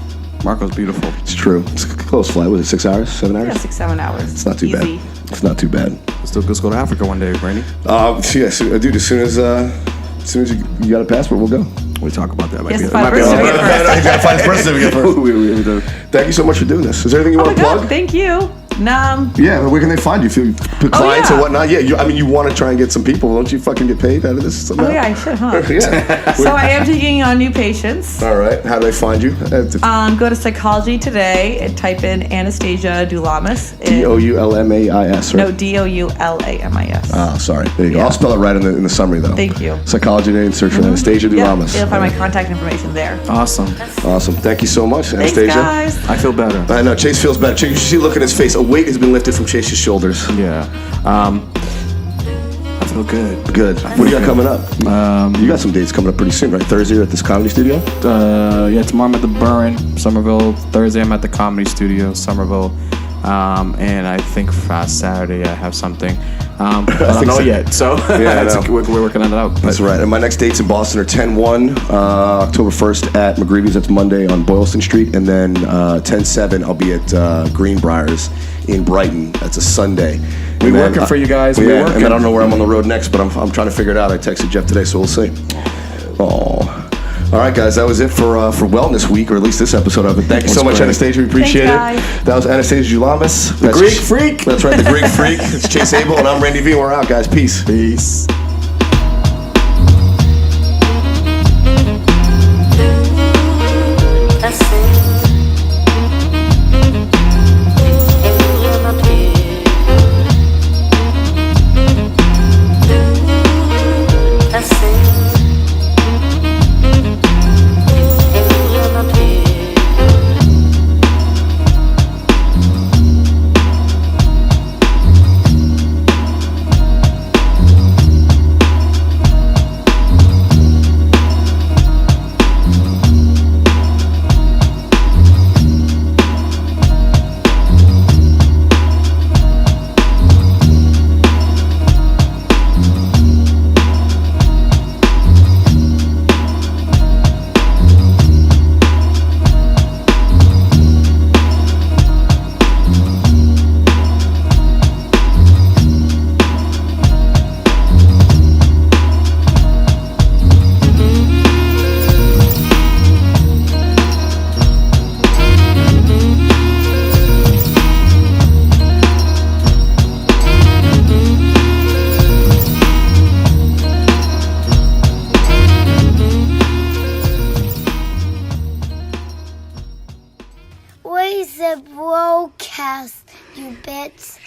Marco's beautiful. It's true. It's a close flight. Was it 6 hours? 7 hours? Yeah, 6-7 hours. It's not too Easy. bad. It's not too bad. Let's go to Africa one day, Brandy. Yeah, dude. As soon as you got a passport, we'll go. We talk about that. Yes, Might be- find might be birth a little- certificate first. You gotta find his birth certificate first. Thank you so much for doing this. Is there anything you Oh my want to God, plug? thank you. Yeah, where can they find you? If you put clients yeah. or whatnot. Yeah, you want to try and get some people. Don't you fucking get paid out of this somehow? Oh yeah, I should, huh? Yeah. So I am taking on new patients. All right. How do they find you? Go to Psychology Today and type in Anastasia Doulamis. Doulamis, right? No, Doulamis. Oh, sorry. There you go. Yeah. I'll spell it right in the summary, though. Thank you. Psychology Today and search for Anastasia Yeah, Doulamis. you'll find my contact information there. Awesome. Awesome. Thank you so much, Thanks, Anastasia. guys. I feel better. I know. Chase feels better. Chase, you should see the look in his face. A weight has been lifted from Chase's shoulders. Yeah. I feel good. Good. What do you got coming up? You got some dates coming up pretty soon, right? Thursday at this comedy studio? Yeah, tomorrow I'm at the Burren, Somerville. Thursday I'm at the Comedy Studio, Somerville. And I think Fast Saturday I have something. I don't know yet, so we're working on it out. That's right. And my next dates in Boston are 10-1, October 1st at McGreevy's. That's Monday on Boylston Street. And then 10-7, I'll be at Greenbriers in Brighton. That's a Sunday. We're working for you guys. Yeah, and then I don't know where I'm on the road next, but I'm trying to figure it out. I texted Jeff today, so we'll see. Oh. All right, guys, that was it for Wellness Week, or at least this episode of it. Thank you so much, Anastasia. We appreciate it. That was Anastasia Doulamis. The Greek Freak. That's right, the Greek Freak. It's Chase Abel, and I'm Randy V. We're out, guys. Peace. Peace. Where's the broadcast, you bits?